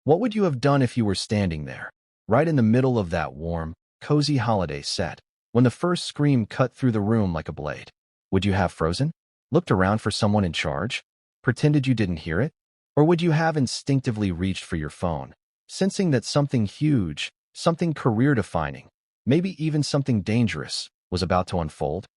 What would you have done if you were standing there, right in the middle of that warm, cozy holiday set, when the first scream cut through the room like a blade? Would you have frozen? Looked around for someone in charge? Pretended you didn't hear it? Or would you have instinctively reached for your phone, sensing that something huge, something career-defining, maybe even something dangerous, was about to unfold?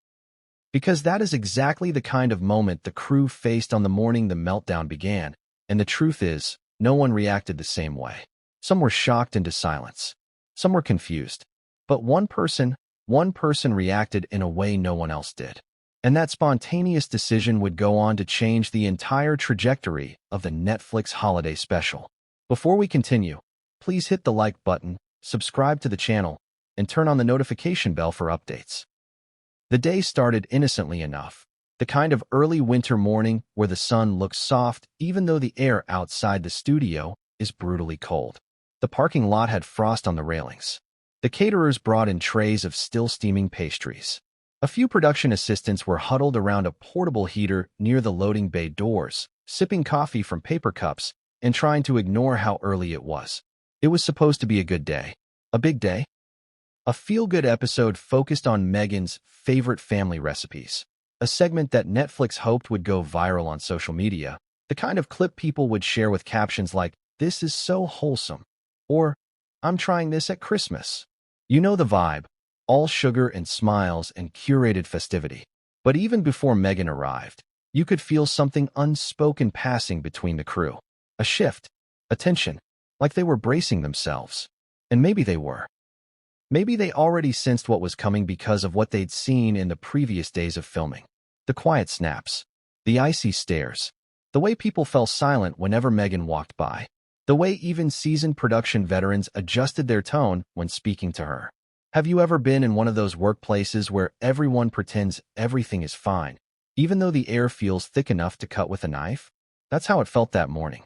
Because that is exactly the kind of moment the crew faced on the morning the meltdown began, and the truth is, no one reacted the same way. Some were shocked into silence. Some were confused. But one person reacted in a way no one else did. And that spontaneous decision would go on to change the entire trajectory of the Netflix holiday special. Before we continue, please hit the like button, subscribe to the channel, and turn on the notification bell for updates. The day started innocently enough, the kind of early winter morning where the sun looks soft even though the air outside the studio is brutally cold. The parking lot had frost on the railings. The caterers brought in trays of still steaming pastries. A few production assistants were huddled around a portable heater near the loading bay doors, sipping coffee from paper cups and trying to ignore how early it was. It was supposed to be a good day. A big day. A feel-good episode focused on Meghan's favorite family recipes, a segment that Netflix hoped would go viral on social media, the kind of clip people would share with captions like, "This is so wholesome," or "I'm trying this at Christmas." You know the vibe, all sugar and smiles and curated festivity. But even before Meghan arrived, you could feel something unspoken passing between the crew. A shift, a tension, like they were bracing themselves. And maybe they were. Maybe they already sensed what was coming because of what they'd seen in the previous days of filming. The quiet snaps, the icy stares, the way people fell silent whenever Meghan walked by, the way even seasoned production veterans adjusted their tone when speaking to her. Have you ever been in one of those workplaces where everyone pretends everything is fine, even though the air feels thick enough to cut with a knife? That's how it felt that morning.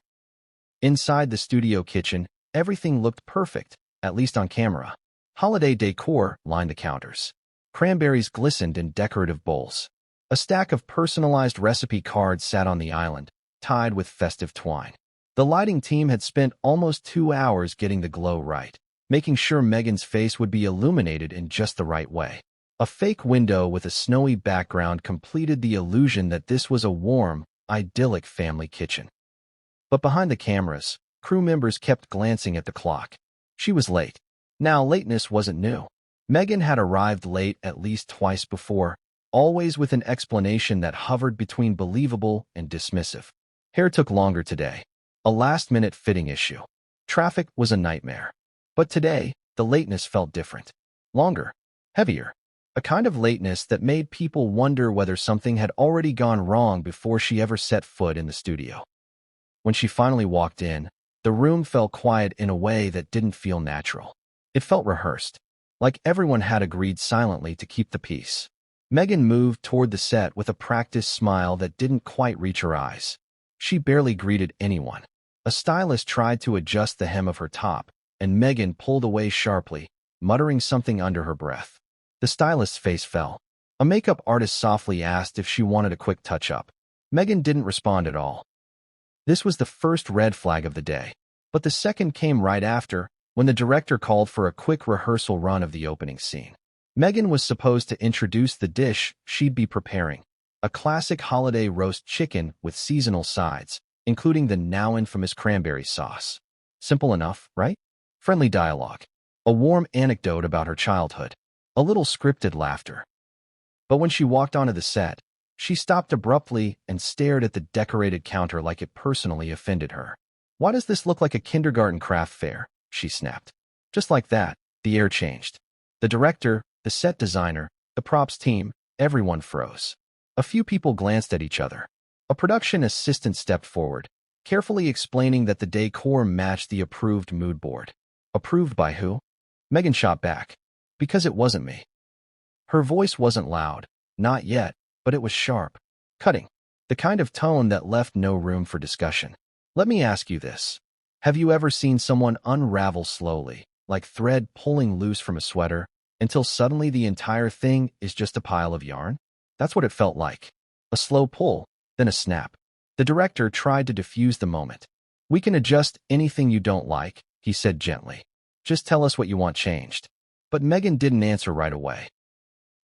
Inside the studio kitchen, everything looked perfect, at least on camera. Holiday decor lined the counters. Cranberries glistened in decorative bowls. A stack of personalized recipe cards sat on the island, tied with festive twine. The lighting team had spent almost 2 hours getting the glow right, making sure Meghan's face would be illuminated in just the right way. A fake window with a snowy background completed the illusion that this was a warm, idyllic family kitchen. But behind the cameras, crew members kept glancing at the clock. She was late. Now, lateness wasn't new. Meghan had arrived late at least twice before, always with an explanation that hovered between believable and dismissive. Hair took longer today. A last-minute fitting issue. Traffic was a nightmare. But today, the lateness felt different. Longer. Heavier. A kind of lateness that made people wonder whether something had already gone wrong before she ever set foot in the studio. When she finally walked in, the room fell quiet in a way that didn't feel natural. It felt rehearsed, like everyone had agreed silently to keep the peace. Meghan moved toward the set with a practiced smile that didn't quite reach her eyes. She barely greeted anyone. A stylist tried to adjust the hem of her top, and Meghan pulled away sharply, muttering something under her breath. The stylist's face fell. A makeup artist softly asked if she wanted a quick touch-up. Meghan didn't respond at all. This was the first red flag of the day, but the second came right after, when the director called for a quick rehearsal run of the opening scene. Meghan was supposed to introduce the dish she'd be preparing, a classic holiday roast chicken with seasonal sides, including the now infamous cranberry sauce. Simple enough, right? Friendly dialogue. A warm anecdote about her childhood. A little scripted laughter. But when she walked onto the set, she stopped abruptly and stared at the decorated counter like it personally offended her. "Why does this look like a kindergarten craft fair?" she snapped. Just like that, the air changed. The director, the set designer, the props team, everyone froze. A few people glanced at each other. A production assistant stepped forward, carefully explaining that the decor matched the approved mood board. Approved by who? Meghan shot back. Because it wasn't me. Her voice wasn't loud, not yet, but it was sharp, cutting, the kind of tone that left no room for discussion. Let me ask you this. Have you ever seen someone unravel slowly, like thread pulling loose from a sweater, until suddenly the entire thing is just a pile of yarn? That's what it felt like. A slow pull, then a snap. The director tried to defuse the moment. We can adjust anything you don't like, he said gently. Just tell us what you want changed. But Meghan didn't answer right away.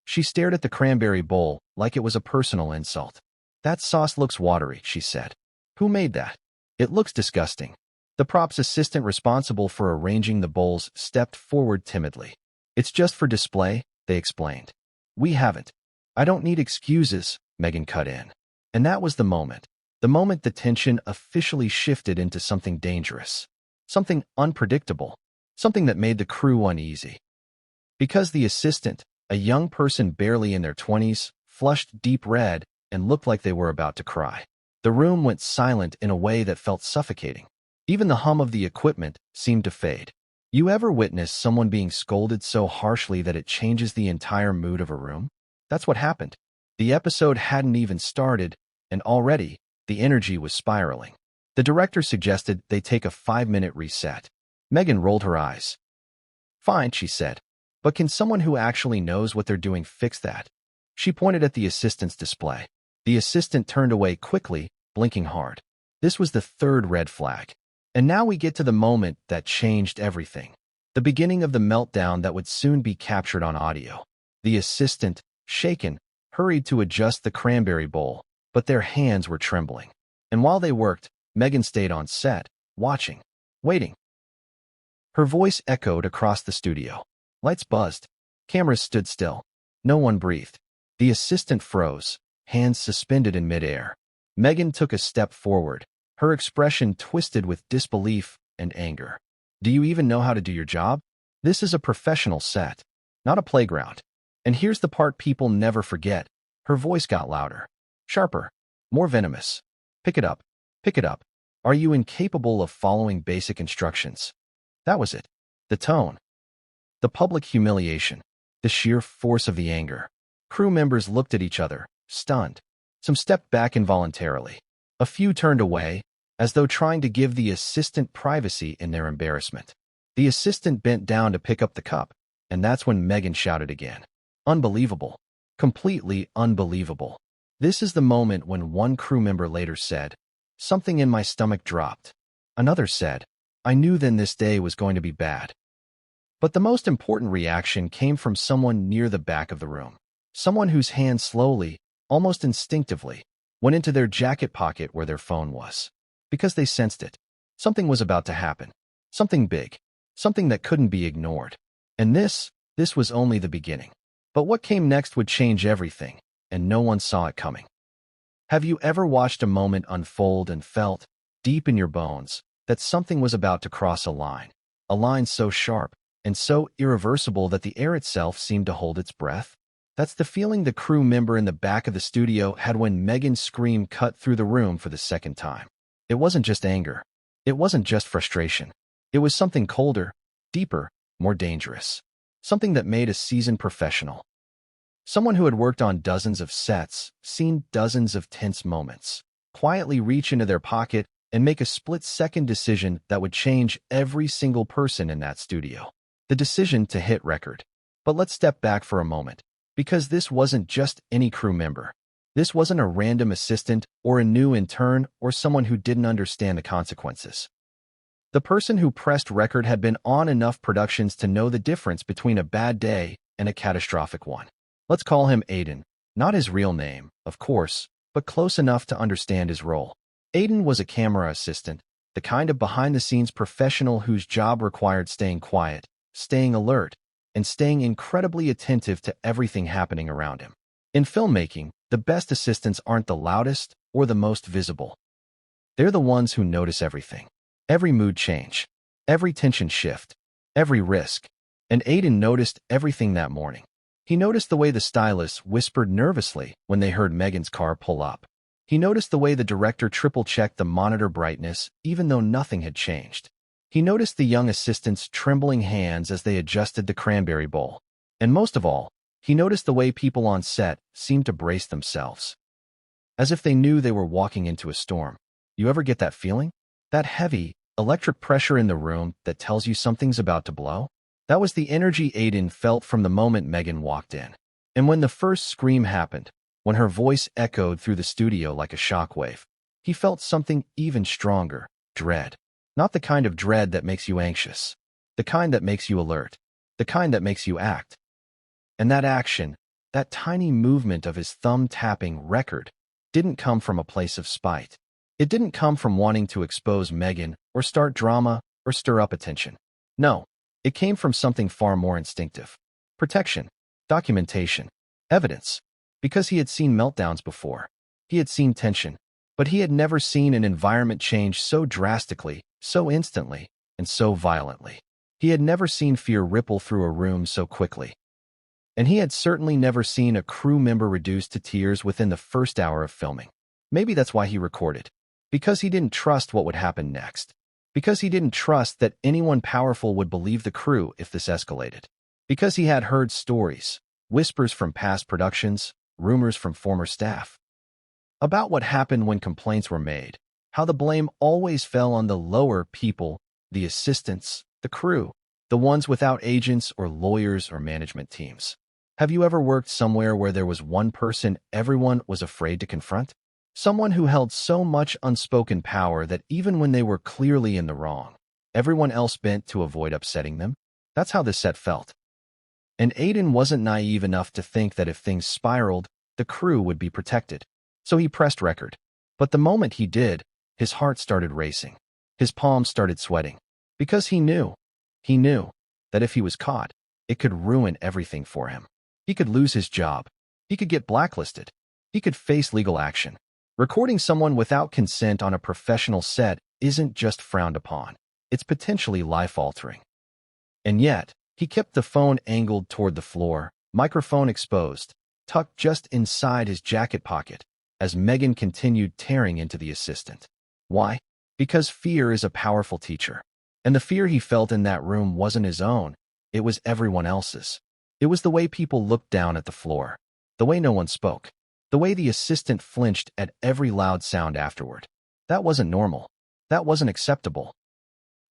She stared at the cranberry bowl like it was a personal insult. That sauce looks watery, she said. Who made that? It looks disgusting. The props assistant responsible for arranging the bowls stepped forward timidly. It's just for display, they explained. We haven't. I don't need excuses, Meghan cut in. And that was the moment. The moment the tension officially shifted into something dangerous. Something unpredictable. Something that made the crew uneasy. Because the assistant, a young person barely in their 20s, flushed deep red and looked like they were about to cry. The room went silent in a way that felt suffocating. Even the hum of the equipment seemed to fade. You ever witness someone being scolded so harshly that it changes the entire mood of a room? That's what happened. The episode hadn't even started, and already, the energy was spiraling. The director suggested they take a 5-minute reset. Meghan rolled her eyes. Fine, she said. But can someone who actually knows what they're doing fix that? She pointed at the assistant's display. The assistant turned away quickly, blinking hard. This was the third red flag. And now we get to the moment that changed everything. The beginning of the meltdown that would soon be captured on audio. The assistant, shaken, hurried to adjust the cranberry bowl, but their hands were trembling. And while they worked, Meghan stayed on set, watching, waiting. Her voice echoed across the studio. Lights buzzed. Cameras stood still. No one breathed. The assistant froze, hands suspended in midair. Meghan took a step forward, her expression twisted with disbelief and anger. Do you even know how to do your job? This is a professional set, not a playground. And here's the part people never forget. Her voice got louder, sharper, more venomous. Pick it up. Pick it up. Are you incapable of following basic instructions? That was it. The tone. The public humiliation. The sheer force of the anger. Crew members looked at each other, stunned. Some stepped back involuntarily. A few turned away, as though trying to give the assistant privacy in their embarrassment. The assistant bent down to pick up the cup, and that's when Meghan shouted again. Unbelievable. Completely unbelievable. This is the moment when one crew member later said, something in my stomach dropped. Another said, I knew then this day was going to be bad. But the most important reaction came from someone near the back of the room. Someone whose hand slowly, almost instinctively, went into their jacket pocket where their phone was. Because they sensed it. Something was about to happen. Something big. Something that couldn't be ignored. And this was only the beginning. But what came next would change everything, and no one saw it coming. Have you ever watched a moment unfold and felt, deep in your bones, that something was about to cross a line so sharp and so irreversible that the air itself seemed to hold its breath? That's the feeling the crew member in the back of the studio had when Meghan's scream cut through the room for the second time. It wasn't just anger. It wasn't just frustration. It was something colder, deeper, more dangerous. Something that made a seasoned professional. Someone who had worked on dozens of sets, seen dozens of tense moments, quietly reach into their pocket and make a split-second decision that would change every single person in that studio. The decision to hit record. But let's step back for a moment, because this wasn't just any crew member. This wasn't a random assistant or a new intern or someone who didn't understand the consequences. The person who pressed record had been on enough productions to know the difference between a bad day and a catastrophic one. Let's call him Aiden. Not his real name, of course, but close enough to understand his role. Aiden was a camera assistant, the kind of behind-the-scenes professional whose job required staying quiet, staying alert, and staying incredibly attentive to everything happening around him. In filmmaking, the best assistants aren't the loudest or the most visible. They're the ones who notice everything. Every mood change, every tension shift, every risk. And Aiden noticed everything that morning. He noticed the way the stylists whispered nervously when they heard Meghan's car pull up. He noticed the way the director triple-checked the monitor brightness even though nothing had changed. He noticed the young assistant's trembling hands as they adjusted the cranberry bowl. And most of all, he noticed the way people on set seemed to brace themselves. As if they knew they were walking into a storm. You ever get that feeling? That heavy, electric pressure in the room that tells you something's about to blow? That was the energy Aiden felt from the moment Meghan walked in. And when the first scream happened, when her voice echoed through the studio like a shockwave, he felt something even stronger, dread. Not the kind of dread that makes you anxious. The kind that makes you alert. The kind that makes you act. And that action, that tiny movement of his thumb-tapping record, didn't come from a place of spite. It didn't come from wanting to expose Meghan or start drama or stir up attention. No, it came from something far more instinctive. Protection, documentation, evidence. Because he had seen meltdowns before. He had seen tension, but he had never seen an environment change so drastically, so instantly, and so violently. He had never seen fear ripple through a room so quickly. And he had certainly never seen a crew member reduced to tears within the first hour of filming. Maybe that's why he recorded. Because he didn't trust what would happen next. Because he didn't trust that anyone powerful would believe the crew if this escalated. Because he had heard stories, whispers from past productions, rumors from former staff, about what happened when complaints were made, how the blame always fell on the lower people, the assistants, the crew, the ones without agents or lawyers or management teams. Have you ever worked somewhere where there was one person everyone was afraid to confront? Someone who held so much unspoken power that even when they were clearly in the wrong, everyone else bent to avoid upsetting them? That's how this set felt. And Aiden wasn't naive enough to think that if things spiraled, the crew would be protected. So he pressed record. But the moment he did, his heart started racing. His palms started sweating. Because he knew that if he was caught, it could ruin everything for him. He could lose his job. He could get blacklisted. He could face legal action. Recording someone without consent on a professional set isn't just frowned upon. It's potentially life-altering. And yet, he kept the phone angled toward the floor, microphone exposed, tucked just inside his jacket pocket, as Meghan continued tearing into the assistant. Why? Because fear is a powerful teacher. And the fear he felt in that room wasn't his own, it was everyone else's. It was the way people looked down at the floor, the way no one spoke, the way the assistant flinched at every loud sound afterward. That wasn't normal. That wasn't acceptable.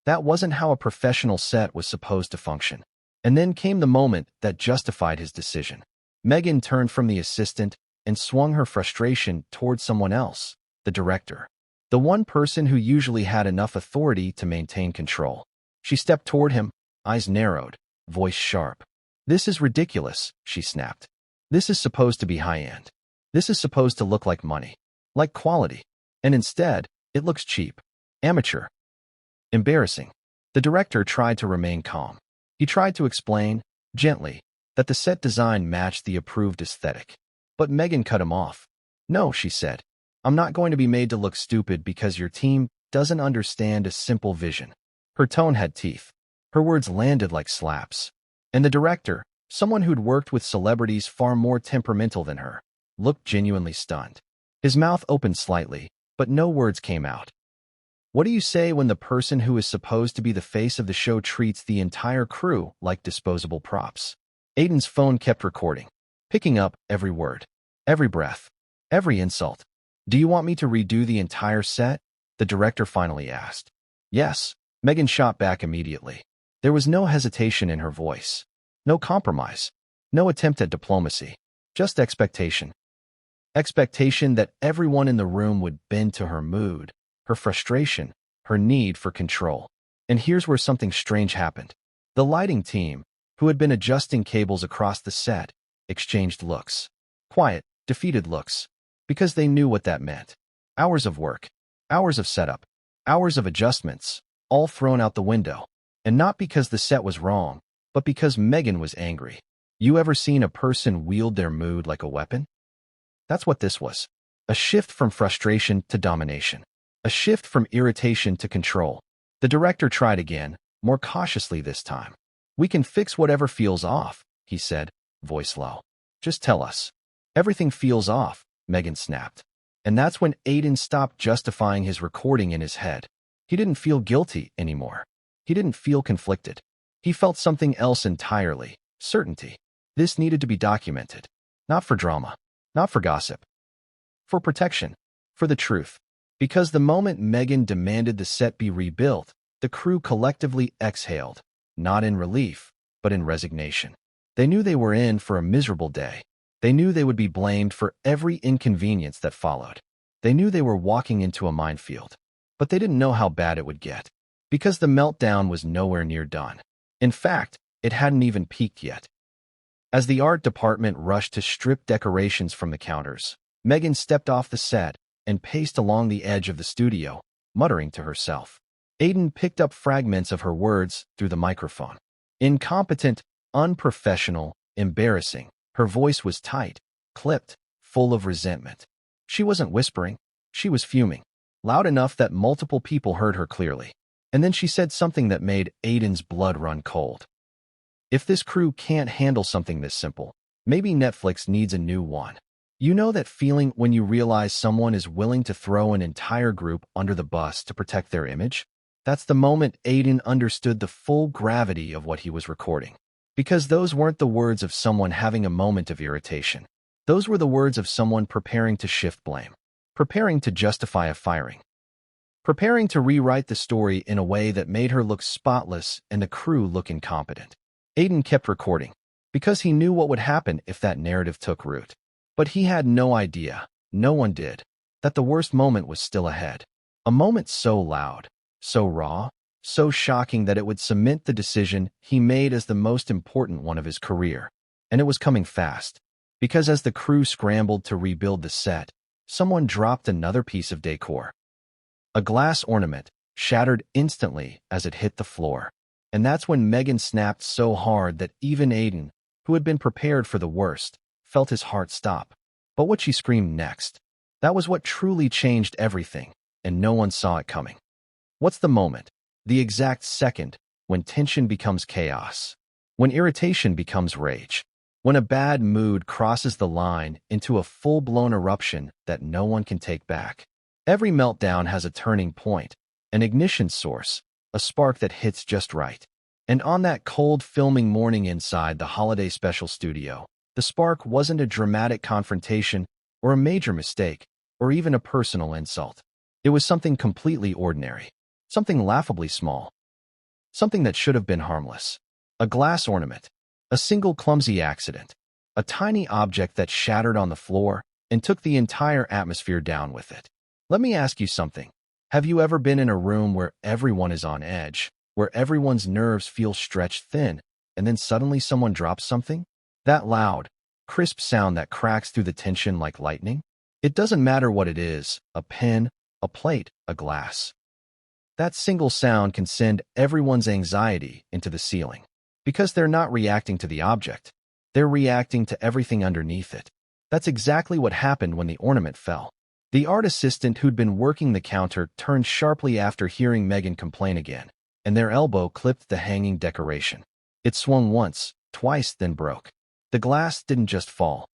That wasn't how a professional set was supposed to function. And then came the moment that justified his decision. Meghan turned from the assistant and swung her frustration toward someone else, the director. The one person who usually had enough authority to maintain control. She stepped toward him, eyes narrowed, voice sharp. "This is ridiculous," she snapped. "This is supposed to be high-end. This is supposed to look like money, like quality. And instead, it looks cheap, amateur, embarrassing." The director tried to remain calm. He tried to explain, gently, that the set design matched the approved aesthetic. But Meghan cut him off. "No," she said. "I'm not going to be made to look stupid because your team doesn't understand a simple vision." Her tone had teeth. Her words landed like slaps. And the director, someone who'd worked with celebrities far more temperamental than her, looked genuinely stunned. His mouth opened slightly, but no words came out. What do you say when the person who is supposed to be the face of the show treats the entire crew like disposable props? Aiden's phone kept recording, picking up every word, every breath, every insult. "Do you want me to redo the entire set?" the director finally asked. "Yes," Meghan shot back immediately. There was no hesitation in her voice, no compromise, no attempt at diplomacy, just expectation. Expectation that everyone in the room would bend to her mood, her frustration, her need for control. And here's where something strange happened. The lighting team, who had been adjusting cables across the set, exchanged looks. Quiet, defeated looks. Because they knew what that meant. Hours of work, hours of setup, hours of adjustments, all thrown out the window. And not because the set was wrong, but because Meghan was angry. You ever seen a person wield their mood like a weapon? That's what this was. A shift from frustration to domination. A shift from irritation to control. The director tried again, more cautiously this time. "We can fix whatever feels off," he said, voice low. "Just tell us." "Everything feels off," Meghan snapped. And that's when Aiden stopped justifying his recording in his head. He didn't feel guilty anymore. He didn't feel conflicted. He felt something else entirely, certainty. This needed to be documented. Not for drama. Not for gossip. For protection. For the truth. Because the moment Meghan demanded the set be rebuilt, the crew collectively exhaled, not in relief, but in resignation. They knew they were in for a miserable day. They knew they would be blamed for every inconvenience that followed. They knew they were walking into a minefield. But they didn't know how bad it would get, because the meltdown was nowhere near done. In fact, it hadn't even peaked yet. As the art department rushed to strip decorations from the counters, Meghan stepped off the set and paced along the edge of the studio, muttering to herself. Aiden picked up fragments of her words through the microphone. Incompetent, unprofessional, embarrassing. Her voice was tight, clipped, full of resentment. She wasn't whispering, she was fuming, loud enough that multiple people heard her clearly. And then she said something that made Aiden's blood run cold. If this crew can't handle something this simple, maybe Netflix needs a new one. You know that feeling when you realize someone is willing to throw an entire group under the bus to protect their image? That's the moment Aiden understood the full gravity of what he was recording. Because those weren't the words of someone having a moment of irritation. Those were the words of someone preparing to shift blame, preparing to justify a firing, preparing to rewrite the story in a way that made her look spotless and the crew look incompetent. Aiden kept recording, because he knew what would happen if that narrative took root. But he had no idea, no one did, that the worst moment was still ahead. A moment so loud, so raw, so shocking that it would cement the decision he made as the most important one of his career. And it was coming fast, because as the crew scrambled to rebuild the set, someone dropped another piece of decor. A glass ornament shattered instantly as it hit the floor. And that's when Meghan snapped so hard that even Aiden, who had been prepared for the worst, felt his heart stop. But what she screamed next, that was what truly changed everything, and no one saw it coming. What's the moment? The exact second when tension becomes chaos, when irritation becomes rage, when a bad mood crosses the line into a full-blown eruption that no one can take back. Every meltdown has a turning point, an ignition source, a spark that hits just right. And on that cold filming morning inside the holiday special studio, the spark wasn't a dramatic confrontation or a major mistake or even a personal insult. It was something completely ordinary, something laughably small, something that should have been harmless. A glass ornament, a single clumsy accident, a tiny object that shattered on the floor and took the entire atmosphere down with it. Let me ask you something. Have you ever been in a room where everyone is on edge, where everyone's nerves feel stretched thin, and then suddenly someone drops something? That loud, crisp sound that cracks through the tension like lightning? It doesn't matter what it is, a pen, a plate, a glass. That single sound can send everyone's anxiety into the ceiling. Because they're not reacting to the object, they're reacting to everything underneath it. That's exactly what happened when the ornament fell. The art assistant who'd been working the counter turned sharply after hearing Meghan complain again, and their elbow clipped the hanging decoration. It swung once, twice, then broke. The glass didn't just fall.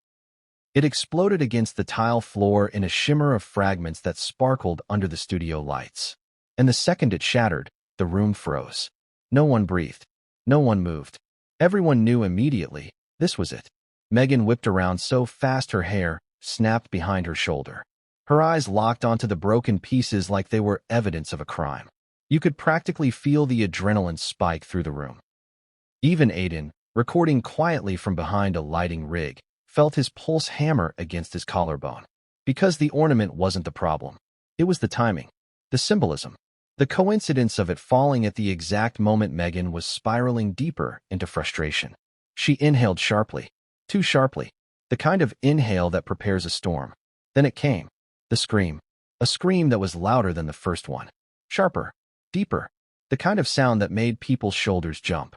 It exploded against the tile floor in a shimmer of fragments that sparkled under the studio lights. And the second it shattered, the room froze. No one breathed. No one moved. Everyone knew immediately, this was it. Meghan whipped around so fast her hair snapped behind her shoulder. Her eyes locked onto the broken pieces like they were evidence of a crime. You could practically feel the adrenaline spike through the room. Even Aiden, recording quietly from behind a lighting rig, felt his pulse hammer against his collarbone. Because the ornament wasn't the problem. It was the timing, the symbolism, the coincidence of it falling at the exact moment Meghan was spiraling deeper into frustration. She inhaled sharply, too sharply, the kind of inhale that prepares a storm. Then it came, the scream, a scream that was louder than the first one, sharper, deeper, the kind of sound that made people's shoulders jump.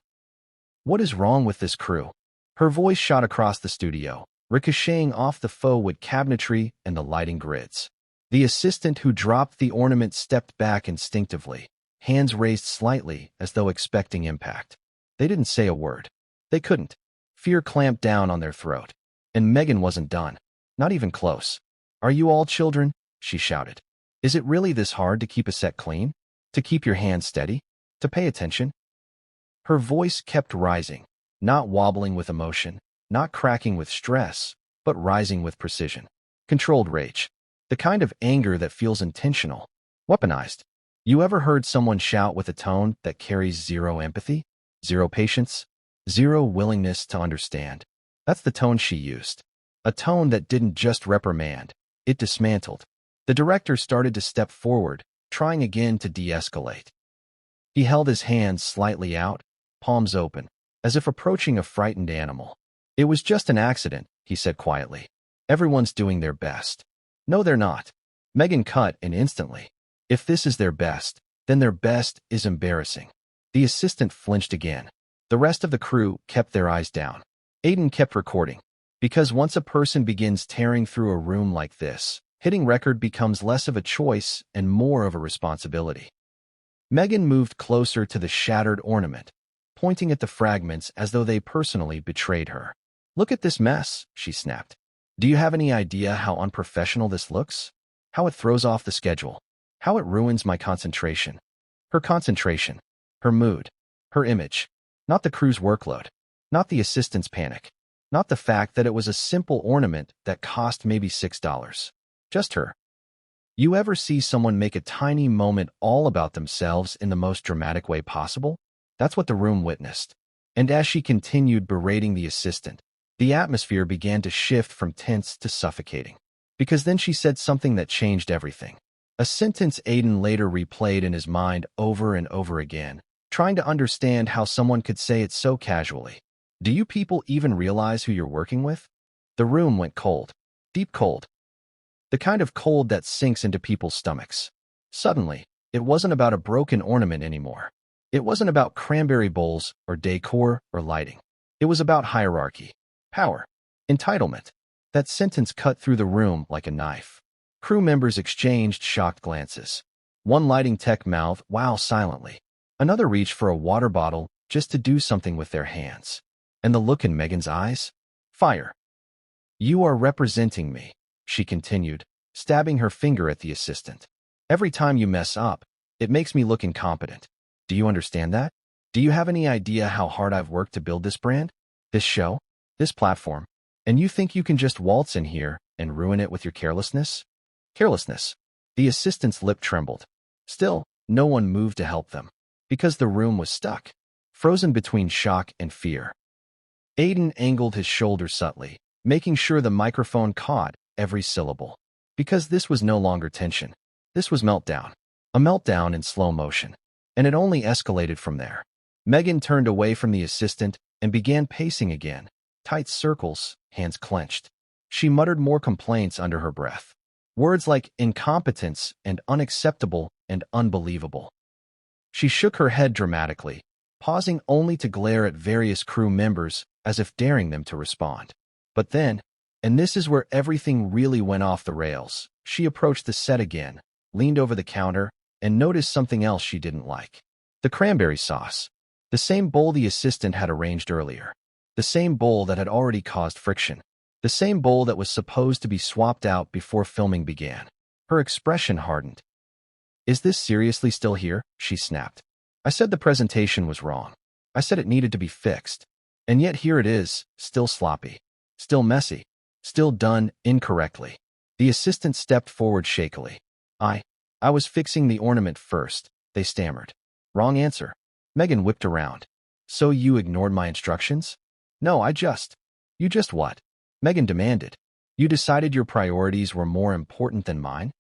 What is wrong with this crew? Her voice shot across the studio, ricocheting off the faux wood cabinetry and the lighting grids. The assistant who dropped the ornament stepped back instinctively, hands raised slightly as though expecting impact. They didn't say a word. They couldn't. Fear clamped down on their throat. And Meghan wasn't done. Not even close. "Are you all children?" she shouted. "Is it really this hard to keep a set clean? To keep your hands steady? To pay attention?" Her voice kept rising, not wobbling with emotion, not cracking with stress, but rising with precision. Controlled rage. The kind of anger that feels intentional, weaponized. You ever heard someone shout with a tone that carries zero empathy, zero patience, zero willingness to understand? That's the tone she used. A tone that didn't just reprimand, it dismantled. The director started to step forward, trying again to de-escalate. He held his hands slightly out, palms open, as if approaching a frightened animal. "It was just an accident," he said quietly. "Everyone's doing their best." "No, they're not." Meghan cut in instantly. "If this is their best, then their best is embarrassing." The assistant flinched again. The rest of the crew kept their eyes down. Aiden kept recording. Because once a person begins tearing through a room like this, hitting record becomes less of a choice and more of a responsibility. Meghan moved closer to the shattered ornament, pointing at the fragments as though they personally betrayed her. "Look at this mess," she snapped. "Do you have any idea how unprofessional this looks? How it throws off the schedule? How it ruins my concentration?" Her concentration, her mood, her image. Not the crew's workload, not the assistant's panic, not the fact that it was a simple ornament that cost maybe $6. Just her. You ever see someone make a tiny moment all about themselves in the most dramatic way possible? That's what the room witnessed. And as she continued berating the assistant, the atmosphere began to shift from tense to suffocating. Because then she said something that changed everything. A sentence Aiden later replayed in his mind over and over again, trying to understand how someone could say it so casually. "Do you people even realize who you're working with?" The room went cold. Deep cold. The kind of cold that sinks into people's stomachs. Suddenly, it wasn't about a broken ornament anymore. It wasn't about cranberry bowls or decor or lighting. It was about hierarchy, power, entitlement. That sentence cut through the room like a knife. Crew members exchanged shocked glances. One lighting tech mouthed, "Wow," silently. Another reached for a water bottle just to do something with their hands. And the look in Meghan's eyes? Fire. "You are representing me," she continued, stabbing her finger at the assistant. "Every time you mess up, it makes me look incompetent. Do you understand that? Do you have any idea how hard I've worked to build this brand, this show, this platform? And you think you can just waltz in here and ruin it with your carelessness?" Carelessness. The assistant's lip trembled. Still, no one moved to help them, because the room was stuck, frozen between shock and fear. Aiden angled his shoulders subtly, making sure the microphone caught every syllable. Because this was no longer tension. This was meltdown. A meltdown in slow motion. And it only escalated from there. Meghan turned away from the assistant and began pacing again, tight circles, hands clenched. She muttered more complaints under her breath. Words like incompetence and unacceptable and unbelievable. She shook her head dramatically, pausing only to glare at various crew members as if daring them to respond. But then, and this is where everything really went off the rails, she approached the set again, leaned over the counter, and noticed something else she didn't like. The cranberry sauce. The same bowl the assistant had arranged earlier. The same bowl that had already caused friction. The same bowl that was supposed to be swapped out before filming began. Her expression hardened. "Is this seriously still here?" she snapped. "I said the presentation was wrong. I said it needed to be fixed. And yet here it is, still sloppy, still messy, still done incorrectly." The assistant stepped forward shakily. I was fixing the ornament first," they stammered. "Wrong answer." Meghan whipped around. "So you ignored my instructions?" "No, You just what?" Meghan demanded. "You decided your priorities were more important than mine?"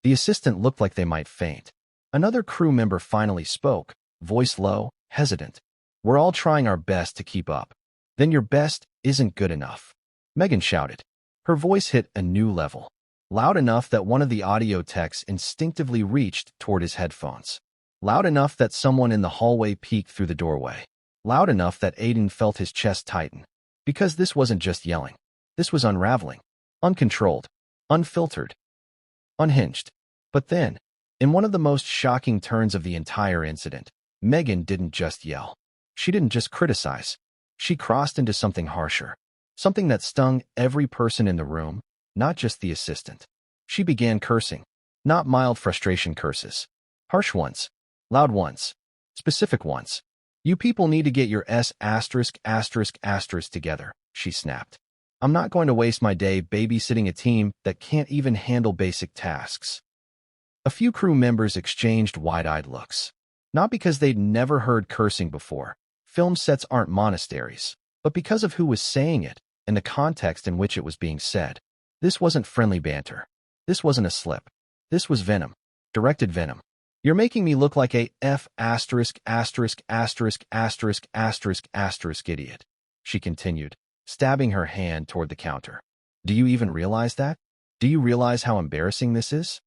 The assistant looked like they might faint. Another crew member finally spoke, voice low, hesitant. "We're all trying our best to keep up." "Then your best isn't good enough," Meghan shouted. Her voice hit a new level, loud enough that one of the audio techs instinctively reached toward his headphones. Loud enough that someone in the hallway peeked through the doorway. Loud enough that Aiden felt his chest tighten. Because this wasn't just yelling. This was unraveling. Uncontrolled. Unfiltered. Unhinged. But then, in one of the most shocking turns of the entire incident, Meghan didn't just yell. She didn't just criticize. She crossed into something harsher. Something that stung every person in the room, not just the assistant. She began cursing. Not mild frustration curses. Harsh ones. Loud ones. Specific ones. "You people need to get your together," she snapped. "I'm not going to waste my day babysitting a team that can't even handle basic tasks." A few crew members exchanged wide-eyed looks. Not because they'd never heard cursing before. Film sets aren't monasteries. But because of who was saying it and the context in which it was being said. This wasn't friendly banter. This wasn't a slip. This was venom. directed venom. You're making me look like a F asterisk asterisk asterisk asterisk asterisk asterisk idiot, she continued, stabbing her hand toward the counter. Do you even realize that? Do you realize how embarrassing this is?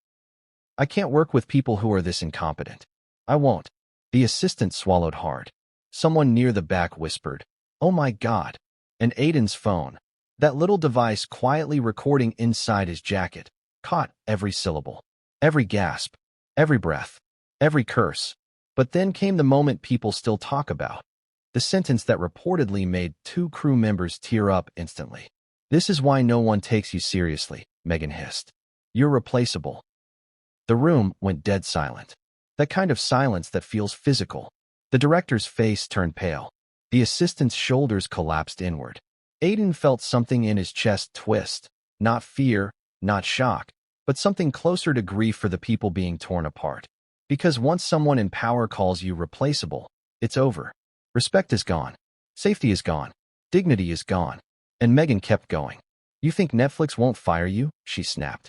I can't work with people who are this incompetent. I won't. The assistant swallowed hard. Someone near the back whispered, "Oh my God." And Aiden's phone, that little device quietly recording inside his jacket, caught every syllable, every gasp, every breath, every curse. But then came the moment people still talk about. The sentence that reportedly made 2 crew members tear up instantly. "This is why no one takes you seriously," Meghan hissed. "You're replaceable." The room went dead silent. That kind of silence that feels physical. The director's face turned pale. The assistant's shoulders collapsed inward. Aiden felt something in his chest twist. Not fear, not shock, but something closer to grief for the people being torn apart. Because once someone in power calls you replaceable, it's over. Respect is gone. Safety is gone. Dignity is gone. And Meghan kept going. "You think Netflix won't fire you?" she snapped.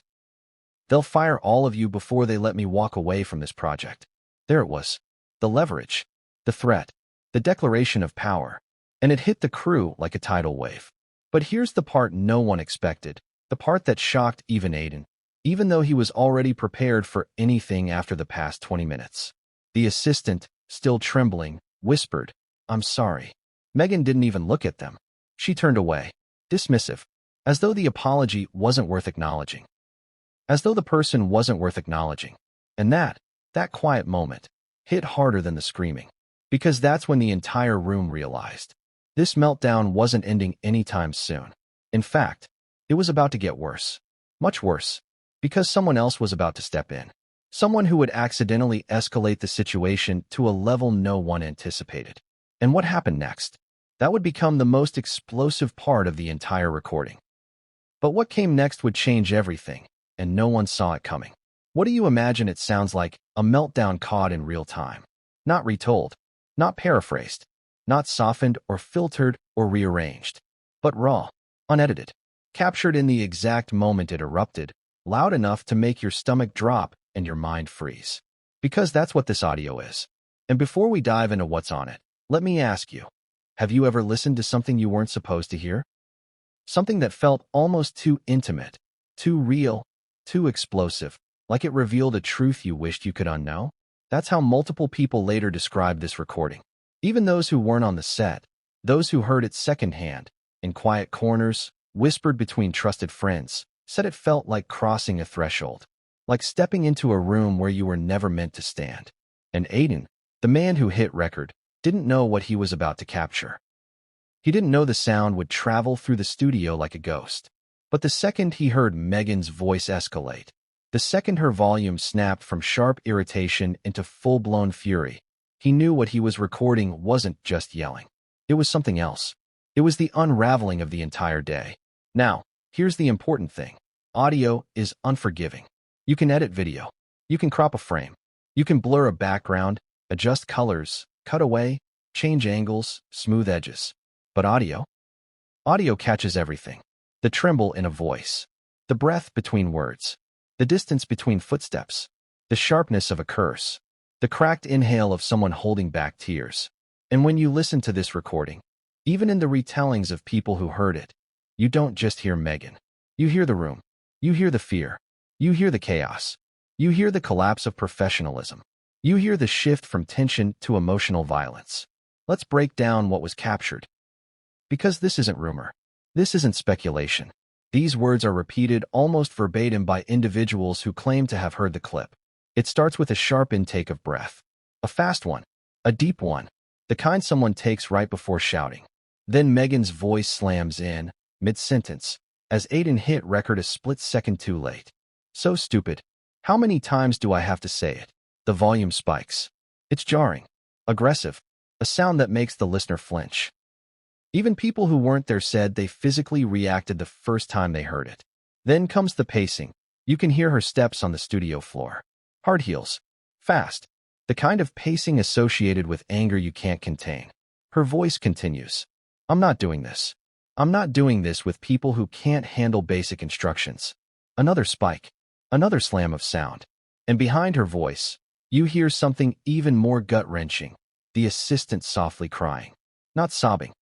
"They'll fire all of you before they let me walk away from this project." There it was. The leverage. The threat. The declaration of power. And it hit the crew like a tidal wave. But here's the part no one expected. The part that shocked even Aiden. Even though he was already prepared for anything after the past 20 minutes. The assistant, still trembling, whispered, "I'm sorry." Meghan didn't even look at them. She turned away, dismissive, as though the apology wasn't worth acknowledging. As though the person wasn't worth acknowledging. And that quiet moment, hit harder than the screaming. Because that's when the entire room realized. This meltdown wasn't ending anytime soon. In fact, it was about to get worse. Much worse. Because someone else was about to step in. Someone who would accidentally escalate the situation to a level no one anticipated. And what happened next? That would become the most explosive part of the entire recording. But what came next would change everything, and no one saw it coming. What do you imagine it sounds like? A meltdown caught in real time. Not retold, not paraphrased, not softened or filtered or rearranged, but raw, unedited, captured in the exact moment it erupted, loud enough to make your stomach drop and your mind freeze. Because that's what this audio is. And before we dive into what's on it, let me ask you, have you ever listened to something you weren't supposed to hear? Something that felt almost too intimate, too real, too explosive, like it revealed a truth you wished you could unknow? That's how multiple people later described this recording. Even those who weren't on the set, those who heard it secondhand, in quiet corners, whispered between trusted friends, said it felt like crossing a threshold, like stepping into a room where you were never meant to stand. And Aiden, the man who hit record, didn't know what he was about to capture. He didn't know the sound would travel through the studio like a ghost. But the second he heard Meghan's voice escalate, the second her volume snapped from sharp irritation into full-blown fury, he knew what he was recording wasn't just yelling. It was something else. It was the unraveling of the entire day. Now, here's the important thing. Audio is unforgiving. You can edit video. You can crop a frame. You can blur a background, adjust colors, cut away, change angles, smooth edges. But audio? Audio catches everything. The tremble in a voice. The breath between words. The distance between footsteps. The sharpness of a curse. The cracked inhale of someone holding back tears. And when you listen to this recording, even in the retellings of people who heard it, you don't just hear Meghan. You hear the room. You hear the fear. You hear the chaos. You hear the collapse of professionalism. You hear the shift from tension to emotional violence. Let's break down what was captured. Because this isn't rumor. This isn't speculation. These words are repeated almost verbatim by individuals who claim to have heard the clip. It starts with a sharp intake of breath. A fast one. A deep one. The kind someone takes right before shouting. Then Meghan's voice slams in, mid-sentence, as Aiden hit record a split second too late. So stupid. How many times do I have to say it? The volume spikes. It's jarring. Aggressive. A sound that makes the listener flinch. Even people who weren't there said they physically reacted the first time they heard it. Then comes the pacing. You can hear her steps on the studio floor. Hard heels. Fast. The kind of pacing associated with anger you can't contain. Her voice continues. I'm not doing this. I'm not doing this with people who can't handle basic instructions. Another spike. Another slam of sound. And behind her voice, you hear something even more gut-wrenching, the assistant softly crying. Not sobbing.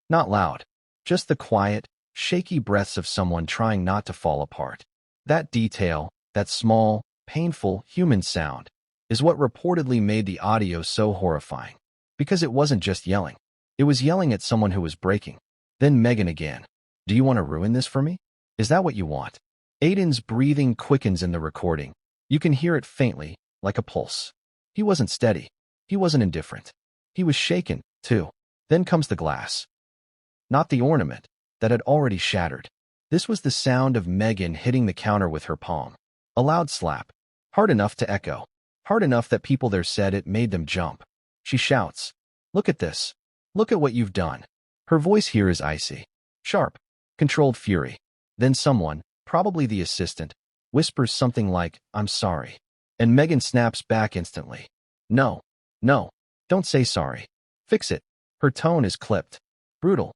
Not loud. Just the quiet, shaky breaths of someone trying not to fall apart. That detail, that small, painful, human sound, is what reportedly made the audio so horrifying. Because it wasn't just yelling. It was yelling at someone who was breaking. Then Meghan again. Do you want to ruin this for me? Is that what you want? Aidan's breathing quickens in the recording. You can hear it faintly, like a pulse. He wasn't steady. He wasn't indifferent. He was shaken, too. Then comes the glass. Not the ornament that had already shattered. This was the sound of Meghan hitting the counter with her palm. A loud slap. Hard enough to echo. Hard enough that people there said it made them jump. She shouts, "Look at this. Look at what you've done." Her voice here is icy. Sharp. Controlled fury. Then someone, probably the assistant, whispers something like, "I'm sorry." And Meghan snaps back instantly. No. No. Don't say sorry. Fix it. Her tone is clipped. Brutal.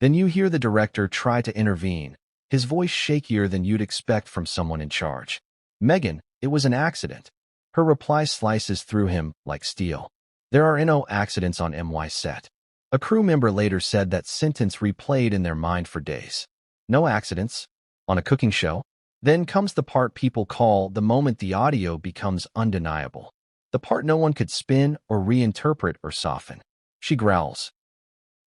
Then you hear the director try to intervene, his voice shakier than you'd expect from someone in charge. "Meghan, it was an accident." Her reply slices through him like steel. There are no accidents on MY set. A crew member later said that sentence replayed in their mind for days. No accidents? On a cooking show? Then comes the part people call the moment the audio becomes undeniable. The part no one could spin or reinterpret or soften. She growls.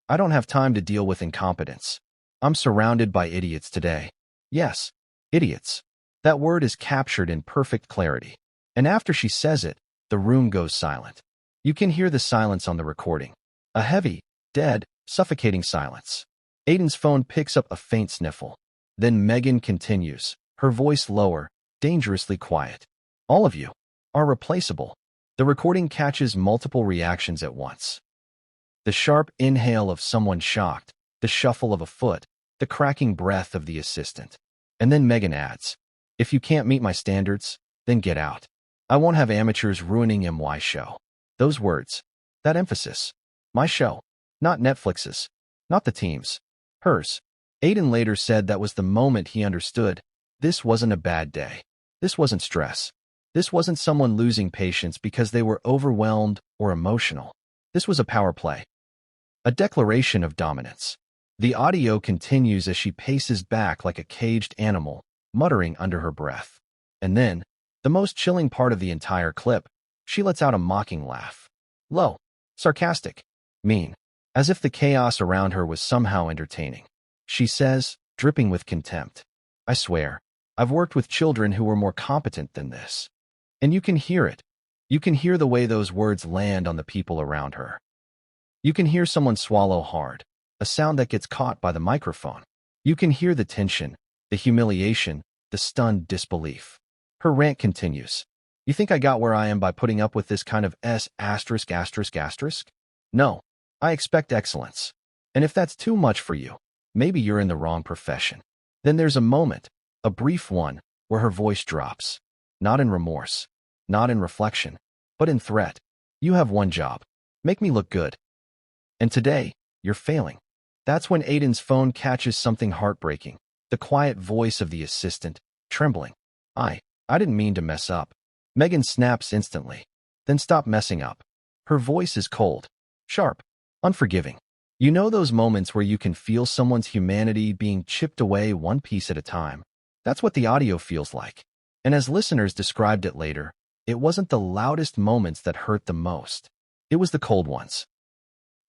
"I don't have time to deal with incompetence. I'm surrounded by idiots today." Yes, idiots. That word is captured in perfect clarity. And after she says it, the room goes silent. You can hear the silence on the recording. A heavy, dead, suffocating silence. Aidan's phone picks up a faint sniffle. Then Meghan continues, her voice lower, dangerously quiet. "All of you are replaceable." The recording catches multiple reactions at once. The sharp inhale of someone shocked, the shuffle of a foot, the cracking breath of the assistant. And then Meghan adds, "If you can't meet my standards, then get out. I won't have amateurs ruining MY show." Those words, that emphasis. My show. Not Netflix's. Not the team's. Hers. Aidan later said that was the moment he understood. This wasn't a bad day. This wasn't stress. This wasn't someone losing patience because they were overwhelmed or emotional. This was a power play. A declaration of dominance. The audio continues as she paces back like a caged animal, muttering under her breath. And then, the most chilling part of the entire clip, she lets out a mocking laugh. Low, sarcastic, mean, as if the chaos around her was somehow entertaining. She says, dripping with contempt, "I swear, I've worked with children who were more competent than this." And you can hear it. You can hear the way those words land on the people around her. You can hear someone swallow hard, a sound that gets caught by the microphone. You can hear the tension, the humiliation, the stunned disbelief. Her rant continues. "You think I got where I am by putting up with this kind of S******? No, I expect excellence. And if that's too much for you, maybe you're in the wrong profession." Then there's a moment, a brief one, where her voice drops. Not in remorse, not in reflection, but in threat. "You have one job. Make me look good. And today, you're failing." That's when Aidan's phone catches something heartbreaking. The quiet voice of the assistant, trembling. I didn't mean to mess up." Meghan snaps instantly. "Then stop messing up." Her voice is cold, sharp, unforgiving. You know those moments where you can feel someone's humanity being chipped away one piece at a time? That's what the audio feels like. And as listeners described it later, it wasn't the loudest moments that hurt the most. It was the cold ones.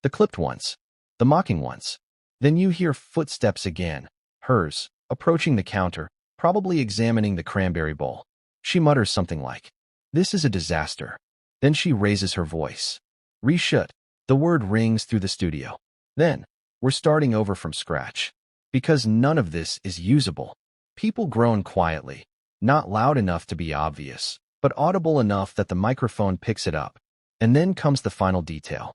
The clipped ones. The mocking ones. Then you hear footsteps again, hers, approaching the counter, probably examining the cranberry bowl. She mutters something like, "This is a disaster." Then she raises her voice. "Reshoot." The word rings through the studio. Then, we're starting over from scratch. Because none of this is usable. People groan quietly, not loud enough to be obvious, but audible enough that the microphone picks it up. And then comes the final detail.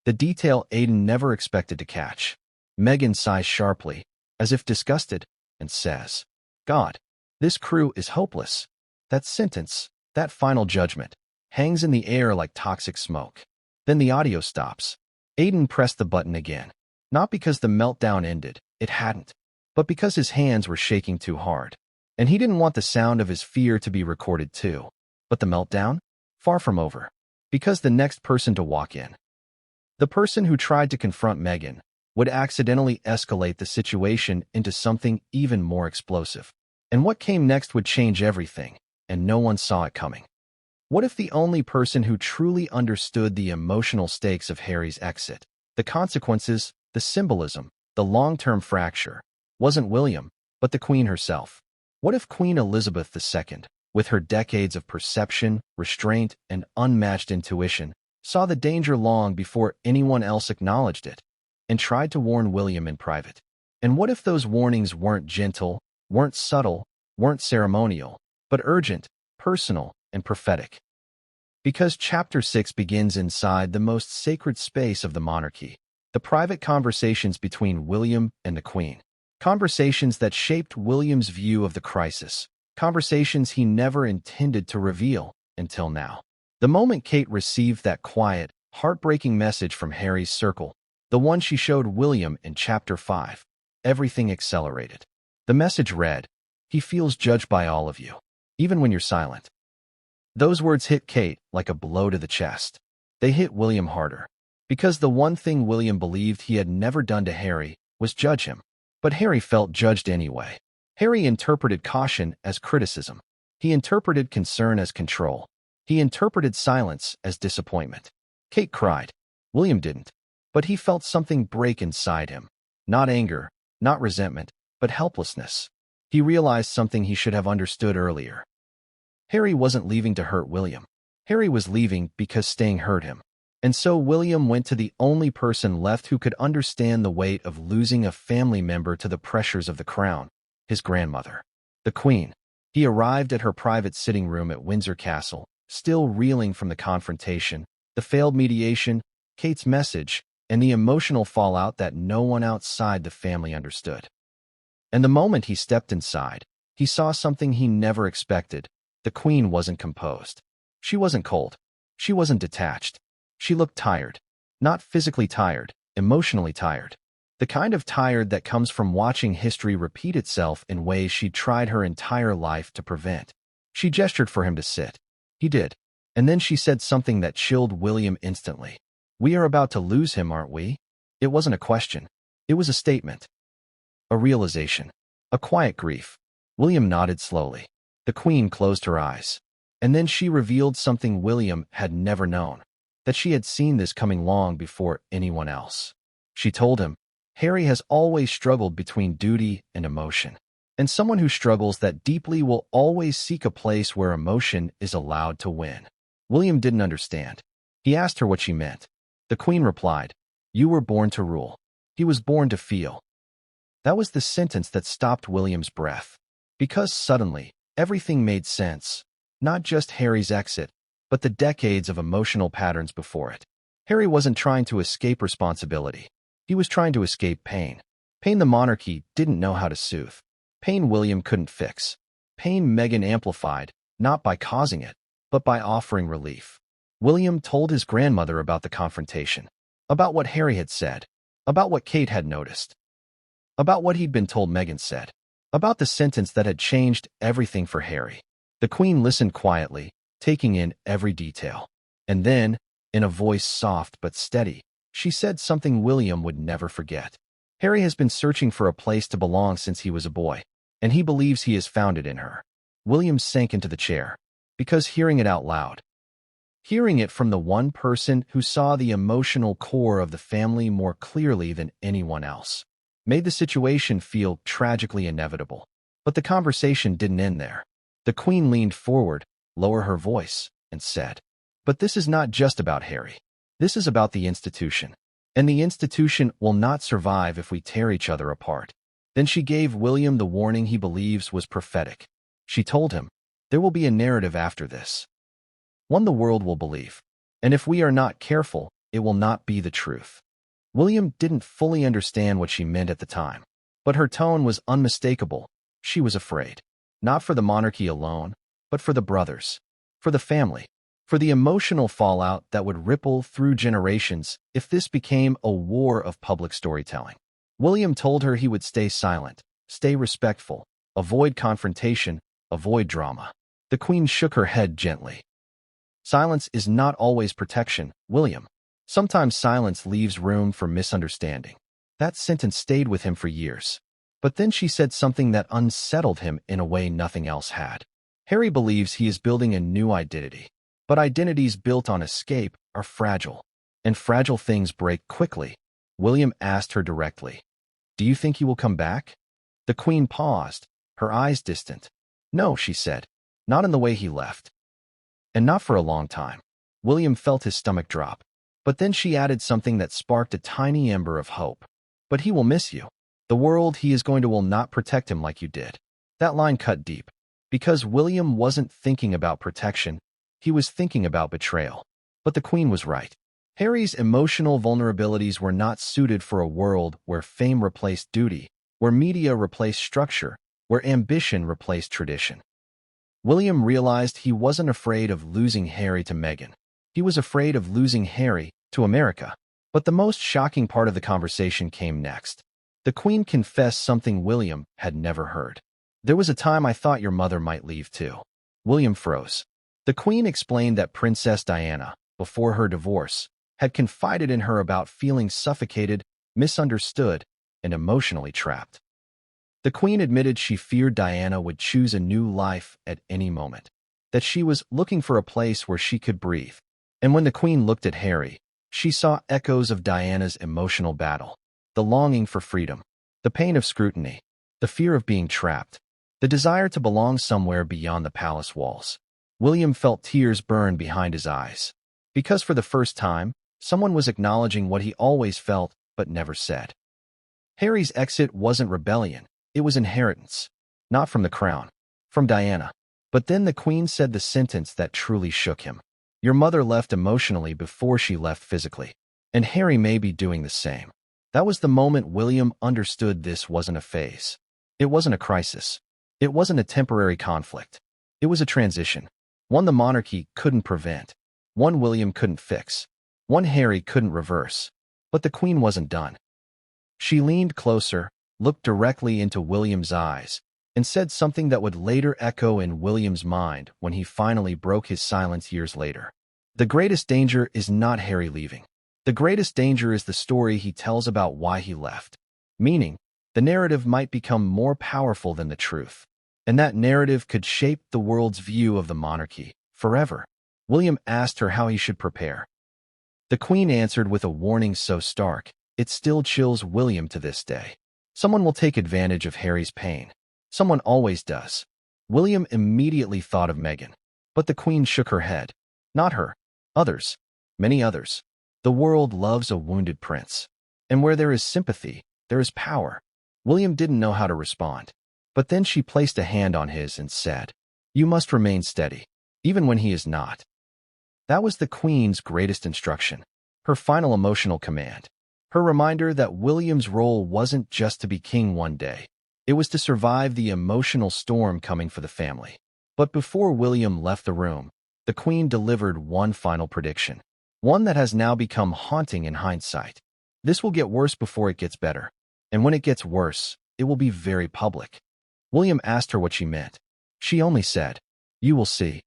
The detail Aidan never expected to catch. Meghan sighs sharply, as if disgusted, and says, "God, this crew is hopeless." That sentence, that final judgment, hangs in the air like toxic smoke. Then the audio stops. Aidan pressed the button again. Not because the meltdown ended, it hadn't, but because his hands were shaking too hard. And he didn't want the sound of his fear to be recorded too. But the meltdown? Far from over. Because the next person to walk in, the person who tried to confront Meghan, would accidentally escalate the situation into something even more explosive. And what came next would change everything, and no one saw it coming. What if the only person who truly understood the emotional stakes of Harry's exit, the consequences, the symbolism, the long-term fracture, wasn't William, but the Queen herself? What if Queen Elizabeth II, with her decades of perception, restraint, and unmatched intuition, saw the danger long before anyone else acknowledged it, and tried to warn William in private? And what if those warnings weren't gentle, weren't subtle, weren't ceremonial, but urgent, personal, and prophetic? Because Chapter 6 begins inside the most sacred space of the monarchy, the private conversations between William and the Queen. Conversations that shaped William's view of the crisis. Conversations he never intended to reveal until now. The moment Kate received that quiet, heartbreaking message from Harry's circle, the one she showed William in Chapter 5, everything accelerated. The message read, "He feels judged by all of you, even when you're silent." Those words hit Kate like a blow to the chest. They hit William harder. Because the one thing William believed he had never done to Harry was judge him. But Harry felt judged anyway. Harry interpreted caution as criticism. He interpreted concern as control. He interpreted silence as disappointment. Kate cried. William didn't. But he felt something break inside him. Not anger, not resentment, but helplessness. He realized something he should have understood earlier. Harry wasn't leaving to hurt William. Harry was leaving because staying hurt him. And so William went to the only person left who could understand the weight of losing a family member to the pressures of the crown, his grandmother, the Queen. He arrived at her private sitting room at Windsor Castle, still reeling from the confrontation, the failed mediation, Kate's message, and the emotional fallout that no one outside the family understood. And the moment he stepped inside, he saw something he never expected. The Queen wasn't composed. She wasn't cold. She wasn't detached. She looked tired. Not physically tired, emotionally tired. The kind of tired that comes from watching history repeat itself in ways she'd tried her entire life to prevent. She gestured for him to sit. He did. And then she said something that chilled William instantly. "We are about to lose him, aren't we?" It wasn't a question. It was a statement. A realization. A quiet grief. William nodded slowly. The Queen closed her eyes. And then she revealed something William had never known. That she had seen this coming long before anyone else. She told him, Harry has always struggled between duty and emotion. And someone who struggles that deeply will always seek a place where emotion is allowed to win. William didn't understand. He asked her what she meant. The Queen replied, "You were born to rule." He was born to feel. That was the sentence that stopped William's breath. Because suddenly, everything made sense. Not just Harry's exit, but the decades of emotional patterns before it. Harry wasn't trying to escape responsibility. He was trying to escape pain. Pain the monarchy didn't know how to soothe. Pain William couldn't fix. Pain Meghan amplified, not by causing it, but by offering relief. William told his grandmother about the confrontation, about what Harry had said, about what Kate had noticed, about what he'd been told Meghan said, about the sentence that had changed everything for Harry. The Queen listened quietly, taking in every detail. And then, in a voice soft but steady, she said something William would never forget. Harry has been searching for a place to belong since he was a boy, and he believes he has found it in her. William sank into the chair, because hearing it out loud, hearing it from the one person who saw the emotional core of the family more clearly than anyone else, made the situation feel tragically inevitable. But the conversation didn't end there. The Queen leaned forward, lowered her voice, and said, "But this is not just about Harry. This is about the institution. And the institution will not survive if we tear each other apart." Then she gave William the warning he believes was prophetic. She told him, "There will be a narrative after this. One the world will believe. And if we are not careful, it will not be the truth." William didn't fully understand what she meant at the time. But her tone was unmistakable. She was afraid. Not for the monarchy alone, but for the brothers, for the family, for the emotional fallout that would ripple through generations if this became a war of public storytelling. William told her he would stay silent, stay respectful, Avoid confrontation, avoid drama. The Queen shook her head gently. Silence is not always protection, William. Sometimes silence leaves room for misunderstanding. That sentence stayed with him for years. But then she said something that unsettled him in a way nothing else had. Harry believes he is building a new identity. But identities built on escape are fragile. And fragile things break quickly. William asked her directly. Do you think he will come back? The Queen paused, her eyes distant. No, she said. Not in the way he left. And not for a long time. William felt his stomach drop. But then she added something that sparked a tiny ember of hope. But he will miss you. The world he is going to will not protect him like you did. That line cut deep. Because William wasn't thinking about protection, he was thinking about betrayal. But the Queen was right. Harry's emotional vulnerabilities were not suited for a world where fame replaced duty, where media replaced structure, where ambition replaced tradition. William realized he wasn't afraid of losing Harry to Meghan. He was afraid of losing Harry to America. But the most shocking part of the conversation came next. The Queen confessed something William had never heard. There was a time I thought your mother might leave too. William froze. The Queen explained that Princess Diana, before her divorce, had confided in her about feeling suffocated, misunderstood, and emotionally trapped. The Queen admitted she feared Diana would choose a new life at any moment, that she was looking for a place where she could breathe. And when the Queen looked at Harry, she saw echoes of Diana's emotional battle, the longing for freedom, the pain of scrutiny, the fear of being trapped, the desire to belong somewhere beyond the palace walls. William felt tears burn behind his eyes, because for the first time, someone was acknowledging what he always felt but never said. Harry's exit wasn't rebellion, it was inheritance. Not from the crown, from Diana. But then the Queen said the sentence that truly shook him. Your mother left emotionally before she left physically. And Harry may be doing the same. That was the moment William understood this wasn't a phase. It wasn't a crisis. It wasn't a temporary conflict. It was a transition. One the monarchy couldn't prevent. One William couldn't fix. One Harry couldn't reverse. But the Queen wasn't done. She leaned closer, looked directly into William's eyes, and said something that would later echo in William's mind when he finally broke his silence years later. The greatest danger is not Harry leaving. The greatest danger is the story he tells about why he left. Meaning, the narrative might become more powerful than the truth. And that narrative could shape the world's view of the monarchy forever. William asked her how he should prepare. The Queen answered with a warning so stark, it still chills William to this day. Someone will take advantage of Harry's pain. Someone always does. William immediately thought of Meghan. But the Queen shook her head. Not her. Others. Many others. The world loves a wounded prince. And where there is sympathy, there is power. William didn't know how to respond. But then she placed a hand on his and said, You must remain steady, even when he is not. That was the Queen's greatest instruction. Her final emotional command. Her reminder that William's role wasn't just to be king one day. It was to survive the emotional storm coming for the family. But before William left the room, the Queen delivered one final prediction. One that has now become haunting in hindsight. This will get worse before it gets better. And when it gets worse, it will be very public. William asked her what she meant. She only said, You will see.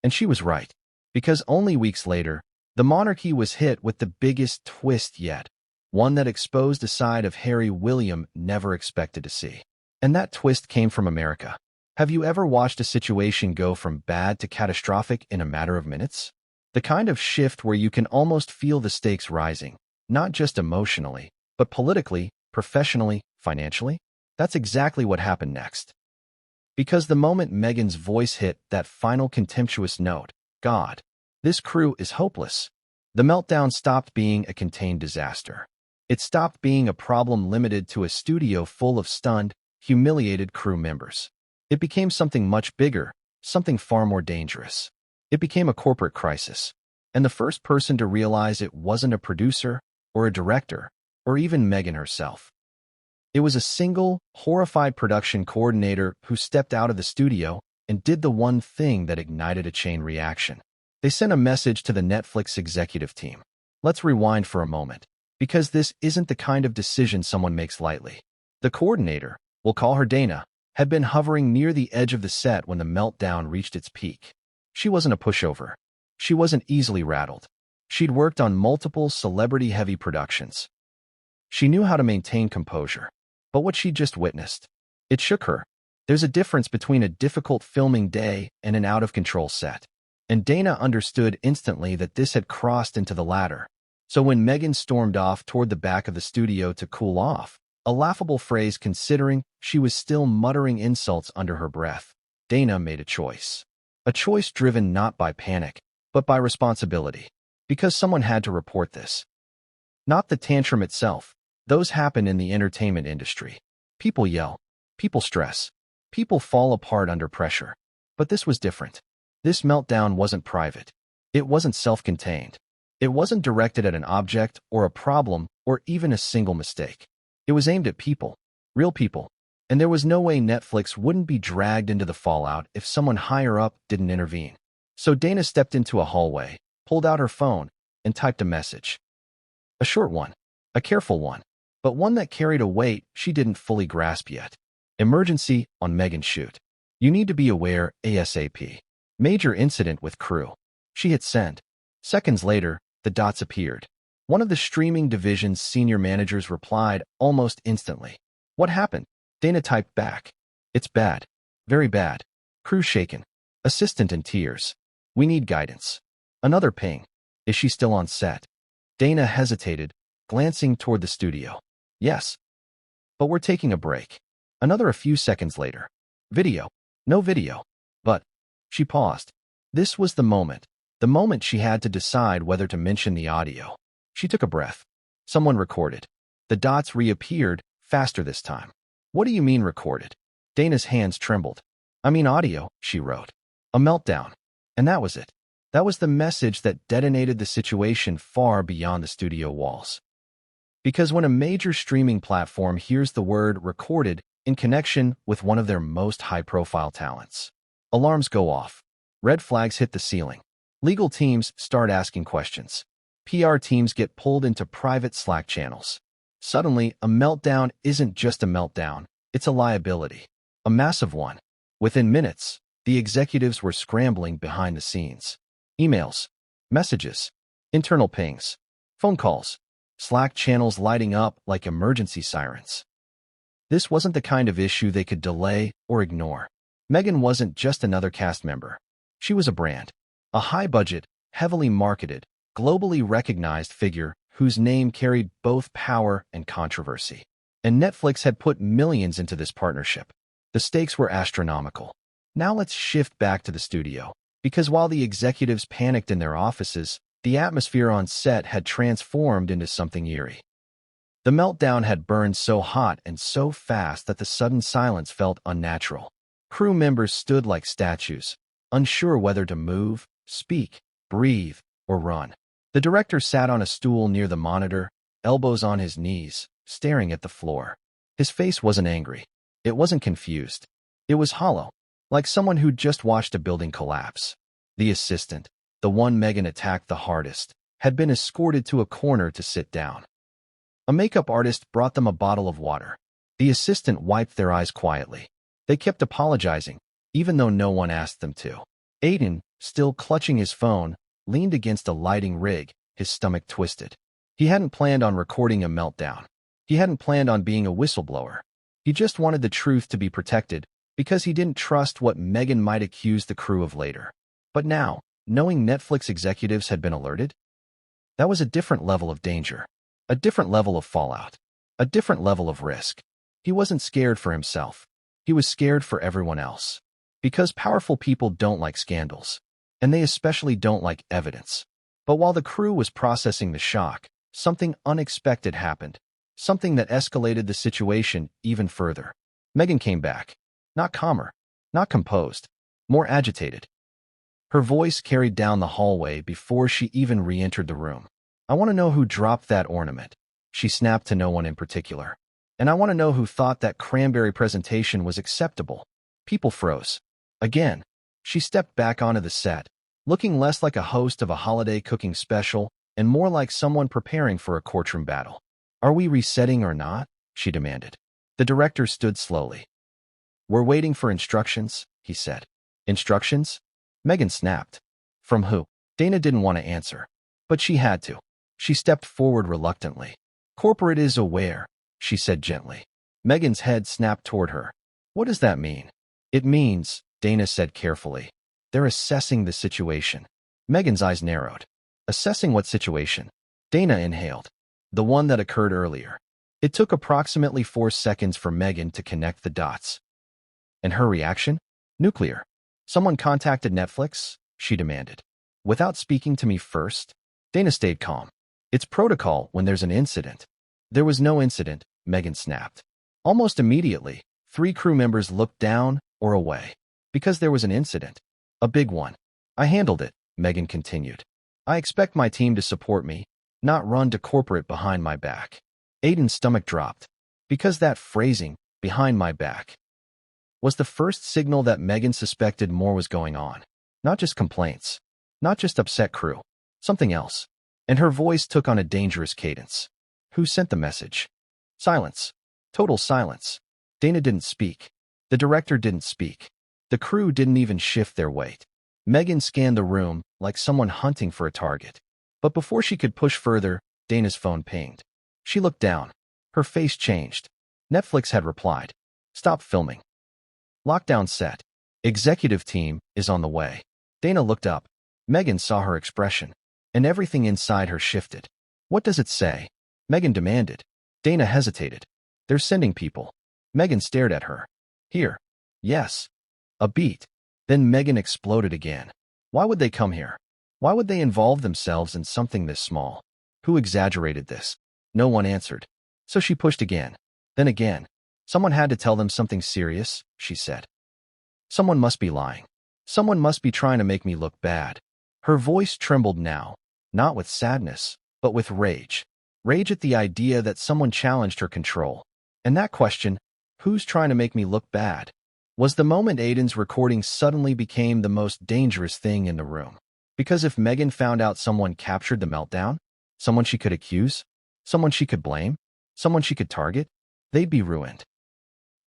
And she was right. Because only weeks later, the monarchy was hit with the biggest twist yet. One that exposed a side of Harry William never expected to see. And that twist came from America. Have you ever watched a situation go from bad to catastrophic in a matter of minutes? The kind of shift where you can almost feel the stakes rising, not just emotionally, but politically, professionally, financially? That's exactly what happened next. Because the moment Meghan's voice hit that final contemptuous note, God, this crew is hopeless, the meltdown stopped being a contained disaster. It stopped being a problem limited to a studio full of stunned, humiliated crew members. It became something much bigger, something far more dangerous. It became a corporate crisis. And the first person to realize it wasn't a producer, or a director, or even Meghan herself. It was a single, horrified production coordinator who stepped out of the studio and did the one thing that ignited a chain reaction. They sent a message to the Netflix executive team. Let's rewind for a moment. Because this isn't the kind of decision someone makes lightly. The coordinator, we'll call her Dana, had been hovering near the edge of the set when the meltdown reached its peak. She wasn't a pushover. She wasn't easily rattled. She'd worked on multiple celebrity-heavy productions. She knew how to maintain composure. But what she'd just witnessed, it shook her. There's a difference between a difficult filming day and an out-of-control set. And Dana understood instantly that this had crossed into the latter. So when Meghan stormed off toward the back of the studio to cool off, a laughable phrase considering she was still muttering insults under her breath, Dana made a choice. A choice driven not by panic, but by responsibility. Because someone had to report this. Not the tantrum itself. Those happen in the entertainment industry. People yell. People stress. People fall apart under pressure. But this was different. This meltdown wasn't private. It wasn't self-contained. It wasn't directed at an object or a problem or even a single mistake. It was aimed at people. Real people. And there was no way Netflix wouldn't be dragged into the fallout if someone higher up didn't intervene. So Dana stepped into a hallway, pulled out her phone, and typed a message. A short one. A careful one. But one that carried a weight she didn't fully grasp yet. Emergency on Meghan shoot. You need to be aware ASAP. Major incident with crew. She hit send. Seconds later, the dots appeared. One of the streaming division's senior managers replied almost instantly. What happened? Dana typed back. It's bad. Very bad. Crew shaken. Assistant in tears. We need guidance. Another ping. Is she still on set? Dana hesitated, glancing toward the studio. Yes. But we're taking a break. A few seconds later. Video. No video. But. She paused. This was the moment she had to decide whether to mention the audio. She took a breath. Someone recorded. The dots reappeared, faster this time. What do you mean recorded? Dana's hands trembled. I mean audio, she wrote. A meltdown. And that was it. That was the message that detonated the situation far beyond the studio walls. Because when a major streaming platform hears the word recorded in connection with one of their most high-profile talents, alarms go off. Red flags hit the ceiling. Legal teams start asking questions. PR teams get pulled into private Slack channels. Suddenly, a meltdown isn't just a meltdown, it's a liability. A massive one. Within minutes, the executives were scrambling behind the scenes. Emails, messages, internal pings, phone calls, Slack channels lighting up like emergency sirens. This wasn't the kind of issue they could delay or ignore. Meghan wasn't just another cast member. She was a brand. A high-budget, heavily marketed, globally recognized figure whose name carried both power and controversy. And Netflix had put millions into this partnership. The stakes were astronomical. Now let's shift back to the studio. Because while the executives panicked in their offices, the atmosphere on set had transformed into something eerie. The meltdown had burned so hot and so fast that the sudden silence felt unnatural. Crew members stood like statues, unsure whether to move, speak, breathe, or run. The director sat on a stool near the monitor, elbows on his knees, staring at the floor. His face wasn't angry. It wasn't confused. It was hollow, like someone who'd just watched a building collapse. The assistant, the one Meghan attacked the hardest, had been escorted to a corner to sit down. A makeup artist brought them a bottle of water. The assistant wiped their eyes quietly. They kept apologizing, even though no one asked them to. Aiden, still clutching his phone, leaned against a lighting rig, his stomach twisted. He hadn't planned on recording a meltdown. He hadn't planned on being a whistleblower. He just wanted the truth to be protected because he didn't trust what Meghan might accuse the crew of later. But now, knowing Netflix executives had been alerted, that was a different level of danger, a different level of fallout, a different level of risk. He wasn't scared for himself. He was scared for everyone else. Because powerful people don't like scandals, and they especially don't like evidence. But while the crew was processing the shock, something unexpected happened, something that escalated the situation even further. Meghan came back, not calmer, not composed, more agitated. Her voice carried down the hallway before she even re-entered the room. I want to know who dropped that ornament. She snapped to no one in particular. And I want to know who thought that cranberry presentation was acceptable. People froze. Again, she stepped back onto the set, looking less like a host of a holiday cooking special and more like someone preparing for a courtroom battle. Are we resetting or not? She demanded. The director stood slowly. "We're waiting for instructions," he said. "Instructions?" Meghan snapped. "From who?" Dana didn't want to answer, but she had to. She stepped forward reluctantly. "Corporate is aware," she said gently. Meghan's head snapped toward her. "What does that mean?" "It means," Dana said carefully, "they're assessing the situation." Meghan's eyes narrowed. "Assessing what situation?" Dana inhaled. "The one that occurred earlier." It took approximately 4 seconds for Meghan to connect the dots. And her reaction? "Nuclear. Someone contacted Netflix?" she demanded. "Without speaking to me first?" Dana stayed calm. "It's protocol when there's an incident." "There was no incident," Meghan snapped. Almost immediately, 3 crew members looked down or away. "Because there was an incident. A big one. I handled it," Meghan continued. "I expect my team to support me, not run to corporate behind my back." Aiden's stomach dropped. Because that phrasing, "behind my back," was the first signal that Meghan suspected more was going on. Not just complaints. Not just upset crew. Something else. And her voice took on a dangerous cadence. "Who sent the message?" Silence. Total silence. Dana didn't speak. The director didn't speak. The crew didn't even shift their weight. Meghan scanned the room like someone hunting for a target. But before she could push further, Dana's phone pinged. She looked down. Her face changed. Netflix had replied. "Stop filming. Lockdown set. Executive team is on the way." Dana looked up. Meghan saw her expression, and everything inside her shifted. "What does it say?" Meghan demanded. Dana hesitated. "They're sending people." Meghan stared at her. "Here." "Yes." A beat. Then Meghan exploded again. "Why would they come here? Why would they involve themselves in something this small? Who exaggerated this?" No one answered. So she pushed again. Then again. "Someone had to tell them something serious," she said. "Someone must be lying. Someone must be trying to make me look bad." Her voice trembled now, not with sadness, but with rage. Rage at the idea that someone challenged her control. And that question, "Who's trying to make me look bad?" was the moment Aiden's recording suddenly became the most dangerous thing in the room. Because if Meghan found out someone captured the meltdown, someone she could accuse, someone she could blame, someone she could target, they'd be ruined.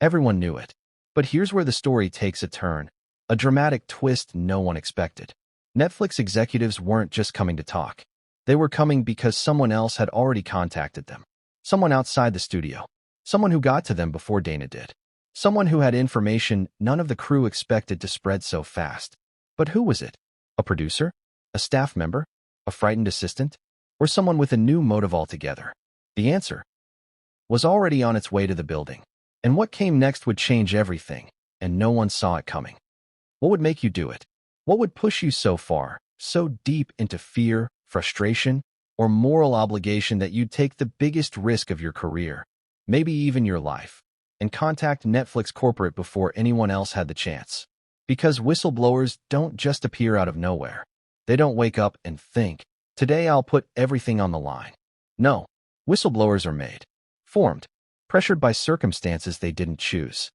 Everyone knew it. But here's where the story takes a turn, a dramatic twist no one expected. Netflix executives weren't just coming to talk. They were coming because someone else had already contacted them. Someone outside the studio. Someone who got to them before Dana did. Someone who had information none of the crew expected to spread so fast. But who was it? A producer? A staff member? A frightened assistant? Or someone with a new motive altogether? The answer was already on its way to the building. And what came next would change everything, and no one saw it coming. What would make you do it? What would push you so far, so deep into fear, frustration, or moral obligation that you'd take the biggest risk of your career, maybe even your life, and contact Netflix corporate before anyone else had the chance? Because whistleblowers don't just appear out of nowhere. They don't wake up and think, "Today I'll put everything on the line." No, whistleblowers are made, formed, pressured by circumstances they didn't choose.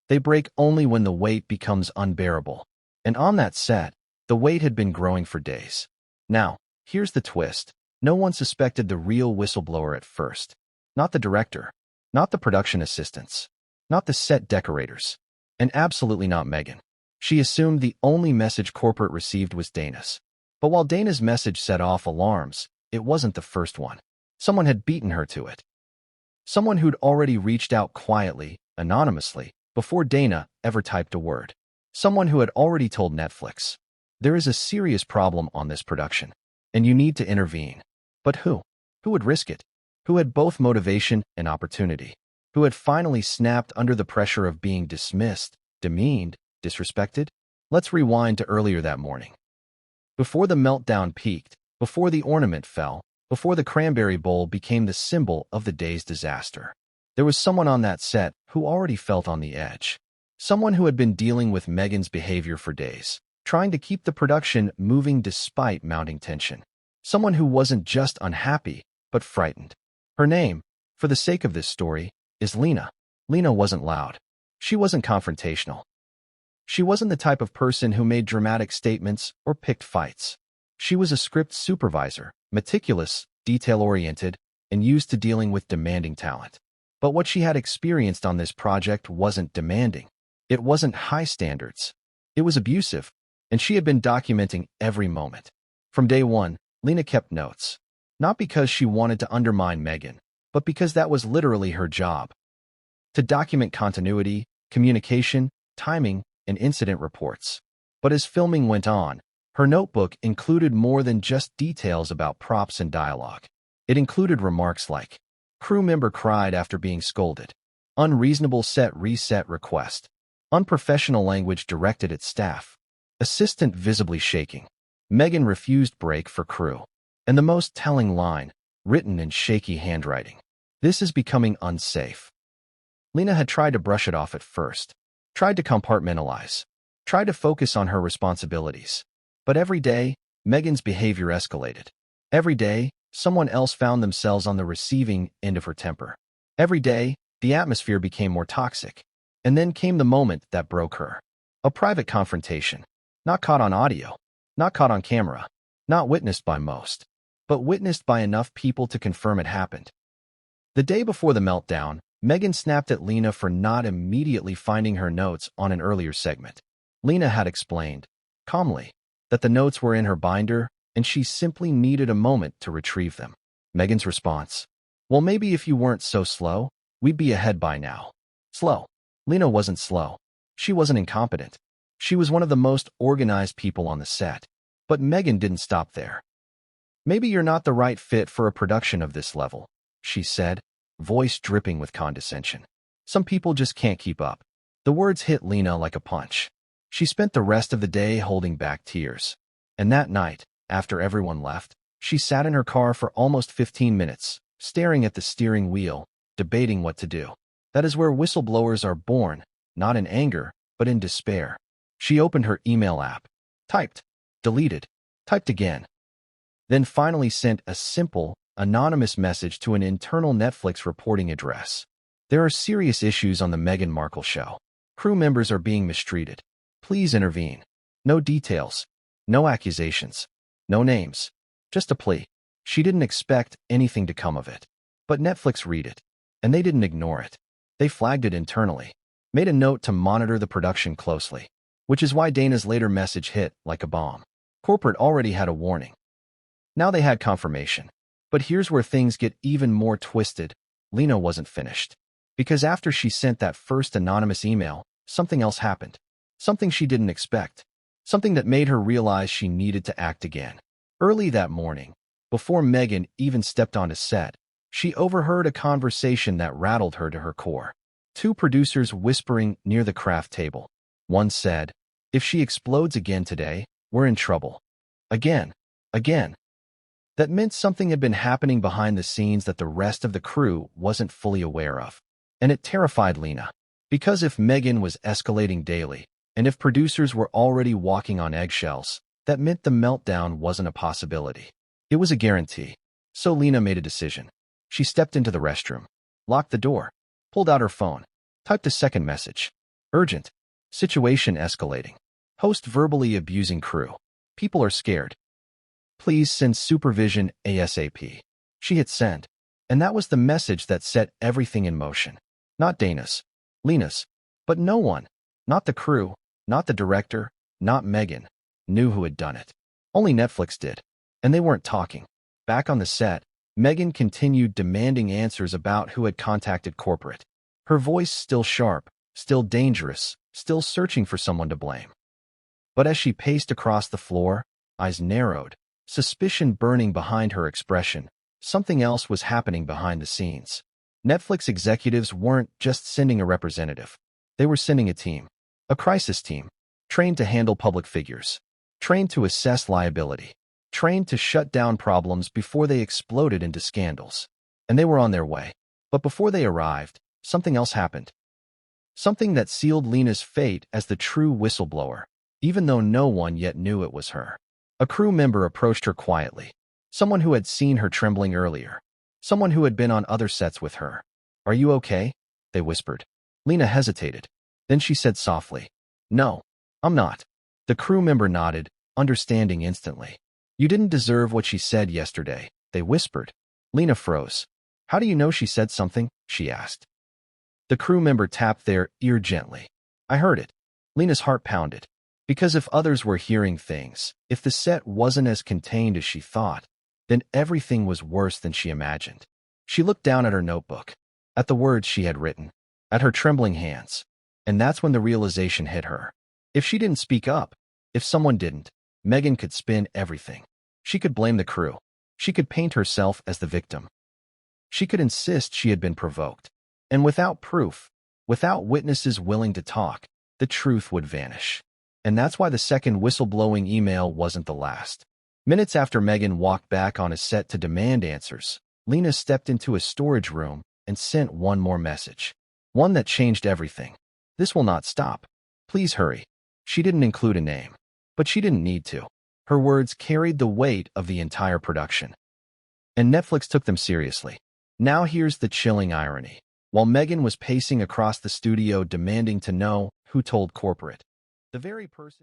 They break only when the weight becomes unbearable. And on that set, the weight had been growing for days. Now, here's the twist. No one suspected the real whistleblower at first. Not the director, not the production assistants, not the set decorators, and absolutely not Meghan. She assumed the only message corporate received was Dana's. But while Dana's message set off alarms, it wasn't the first one. Someone had beaten her to it. Someone who'd already reached out quietly, anonymously, before Dana ever typed a word. Someone who had already told Netflix, "There is a serious problem on this production, and you need to intervene." But who? Who would risk it? Who had both motivation and opportunity? Who had finally snapped under the pressure of being dismissed, demeaned, disrespected? Let's rewind to earlier that morning. Before the meltdown peaked, before the ornament fell, before the cranberry bowl became the symbol of the day's disaster, there was someone on that set who already felt on the edge. Someone who had been dealing with Meghan's behavior for days, trying to keep the production moving despite mounting tension. Someone who wasn't just unhappy, but frightened. Her name, for the sake of this story, is Lena. Lena wasn't loud. She wasn't confrontational. She wasn't the type of person who made dramatic statements or picked fights. She was a script supervisor, meticulous, detail-oriented, and used to dealing with demanding talent. But what she had experienced on this project wasn't demanding. It wasn't high standards. It was abusive, and she had been documenting every moment. From day one, Lena kept notes. Not because she wanted to undermine Meghan, but because that was literally her job. To document continuity, communication, timing, and incident reports. But as filming went on, her notebook included more than just details about props and dialogue. It included remarks like, crew member cried after being scolded, unreasonable set reset request, unprofessional language directed at staff, assistant visibly shaking, Meghan refused break for crew, and the most telling line, written in shaky handwriting, this is becoming unsafe. Lena had tried to brush it off at first, tried to compartmentalize, tried to focus on her responsibilities. But every day, Meghan's behavior escalated. Every day, someone else found themselves on the receiving end of her temper. Every day, the atmosphere became more toxic. And then came the moment that broke her. A private confrontation. Not caught on audio. Not caught on camera. Not witnessed by most. But witnessed by enough people to confirm it happened. The day before the meltdown, Meghan snapped at Lena for not immediately finding her notes on an earlier segment. Lena had explained, calmly, that the notes were in her binder and she simply needed a moment to retrieve them. Meghan's response, well, maybe if you weren't so slow, we'd be ahead by now. Slow. Lena wasn't slow. She wasn't incompetent. She was one of the most organized people on the set. But Meghan didn't stop there. Maybe you're not the right fit for a production of this level, she said, voice dripping with condescension. Some people just can't keep up. The words hit Lena like a punch. She spent the rest of the day holding back tears. And that night, after everyone left, she sat in her car for almost 15 minutes, staring at the steering wheel, debating what to do. That is where whistleblowers are born, not in anger, but in despair. She opened her email app, typed, deleted, typed again. Then finally sent a simple, anonymous message to an internal Netflix reporting address. There are serious issues on the Meghan Markle show. Crew members are being mistreated. Please intervene. No details. No accusations. No names. Just a plea. She didn't expect anything to come of it. But Netflix read it. And they didn't ignore it. They flagged it internally. Made a note to monitor the production closely. Which is why Dana's later message hit like a bomb. Corporate already had a warning. Now they had confirmation. But here's where things get even more twisted. Lena wasn't finished. Because after she sent that first anonymous email, something else happened. Something she didn't expect. Something that made her realize she needed to act again. Early that morning, before Meghan even stepped onto set, she overheard a conversation that rattled her to her core. Two producers whispering near the craft table. One said, if she explodes again today, we're in trouble. Again. That meant something had been happening behind the scenes that the rest of the crew wasn't fully aware of. And it terrified Lena. Because if Meghan was escalating daily, and if producers were already walking on eggshells, that meant the meltdown wasn't a possibility. It was a guarantee. So Lena made a decision. She stepped into the restroom, locked the door, pulled out her phone, typed a second message. Urgent. Situation escalating. Host verbally abusing crew. People are scared. Please send supervision ASAP. She hit send. And that was the message that set everything in motion. Not Dana's, Lena's, but no one, not the crew, not the director, not Meghan, knew who had done it. Only Netflix did. And they weren't talking. Back on the set, Meghan continued demanding answers about who had contacted corporate. Her voice still sharp, still dangerous, still searching for someone to blame. But as she paced across the floor, eyes narrowed, suspicion burning behind her expression, something else was happening behind the scenes. Netflix executives weren't just sending a representative. They were sending a team. A crisis team. Trained to handle public figures. Trained to assess liability. Trained to shut down problems before they exploded into scandals. And they were on their way. But before they arrived, something else happened. Something that sealed Lena's fate as the true whistleblower, even though no one yet knew it was her. A crew member approached her quietly. Someone who had seen her trembling earlier. Someone who had been on other sets with her. Are you okay? They whispered. Lena hesitated. Then she said softly, no, I'm not. The crew member nodded, understanding instantly. You didn't deserve what she said yesterday, they whispered. Lena froze. How do you know she said something? She asked. The crew member tapped their ear gently. I heard it. Lena's heart pounded. Because if others were hearing things, if the set wasn't as contained as she thought, then everything was worse than she imagined. She looked down at her notebook, at the words she had written, at her trembling hands, and that's when the realization hit her. If she didn't speak up, if someone didn't, Meghan could spin everything. She could blame the crew. She could paint herself as the victim. She could insist she had been provoked. And without proof, without witnesses willing to talk, the truth would vanish. And that's why the second whistleblowing email wasn't the last. Minutes after Meghan walked back on a set to demand answers, Lena stepped into a storage room and sent one more message. One that changed everything. This will not stop. Please hurry. She didn't include a name. But she didn't need to. Her words carried the weight of the entire production. And Netflix took them seriously. Now here's the chilling irony. While Meghan was pacing across the studio demanding to know who told corporate, the very person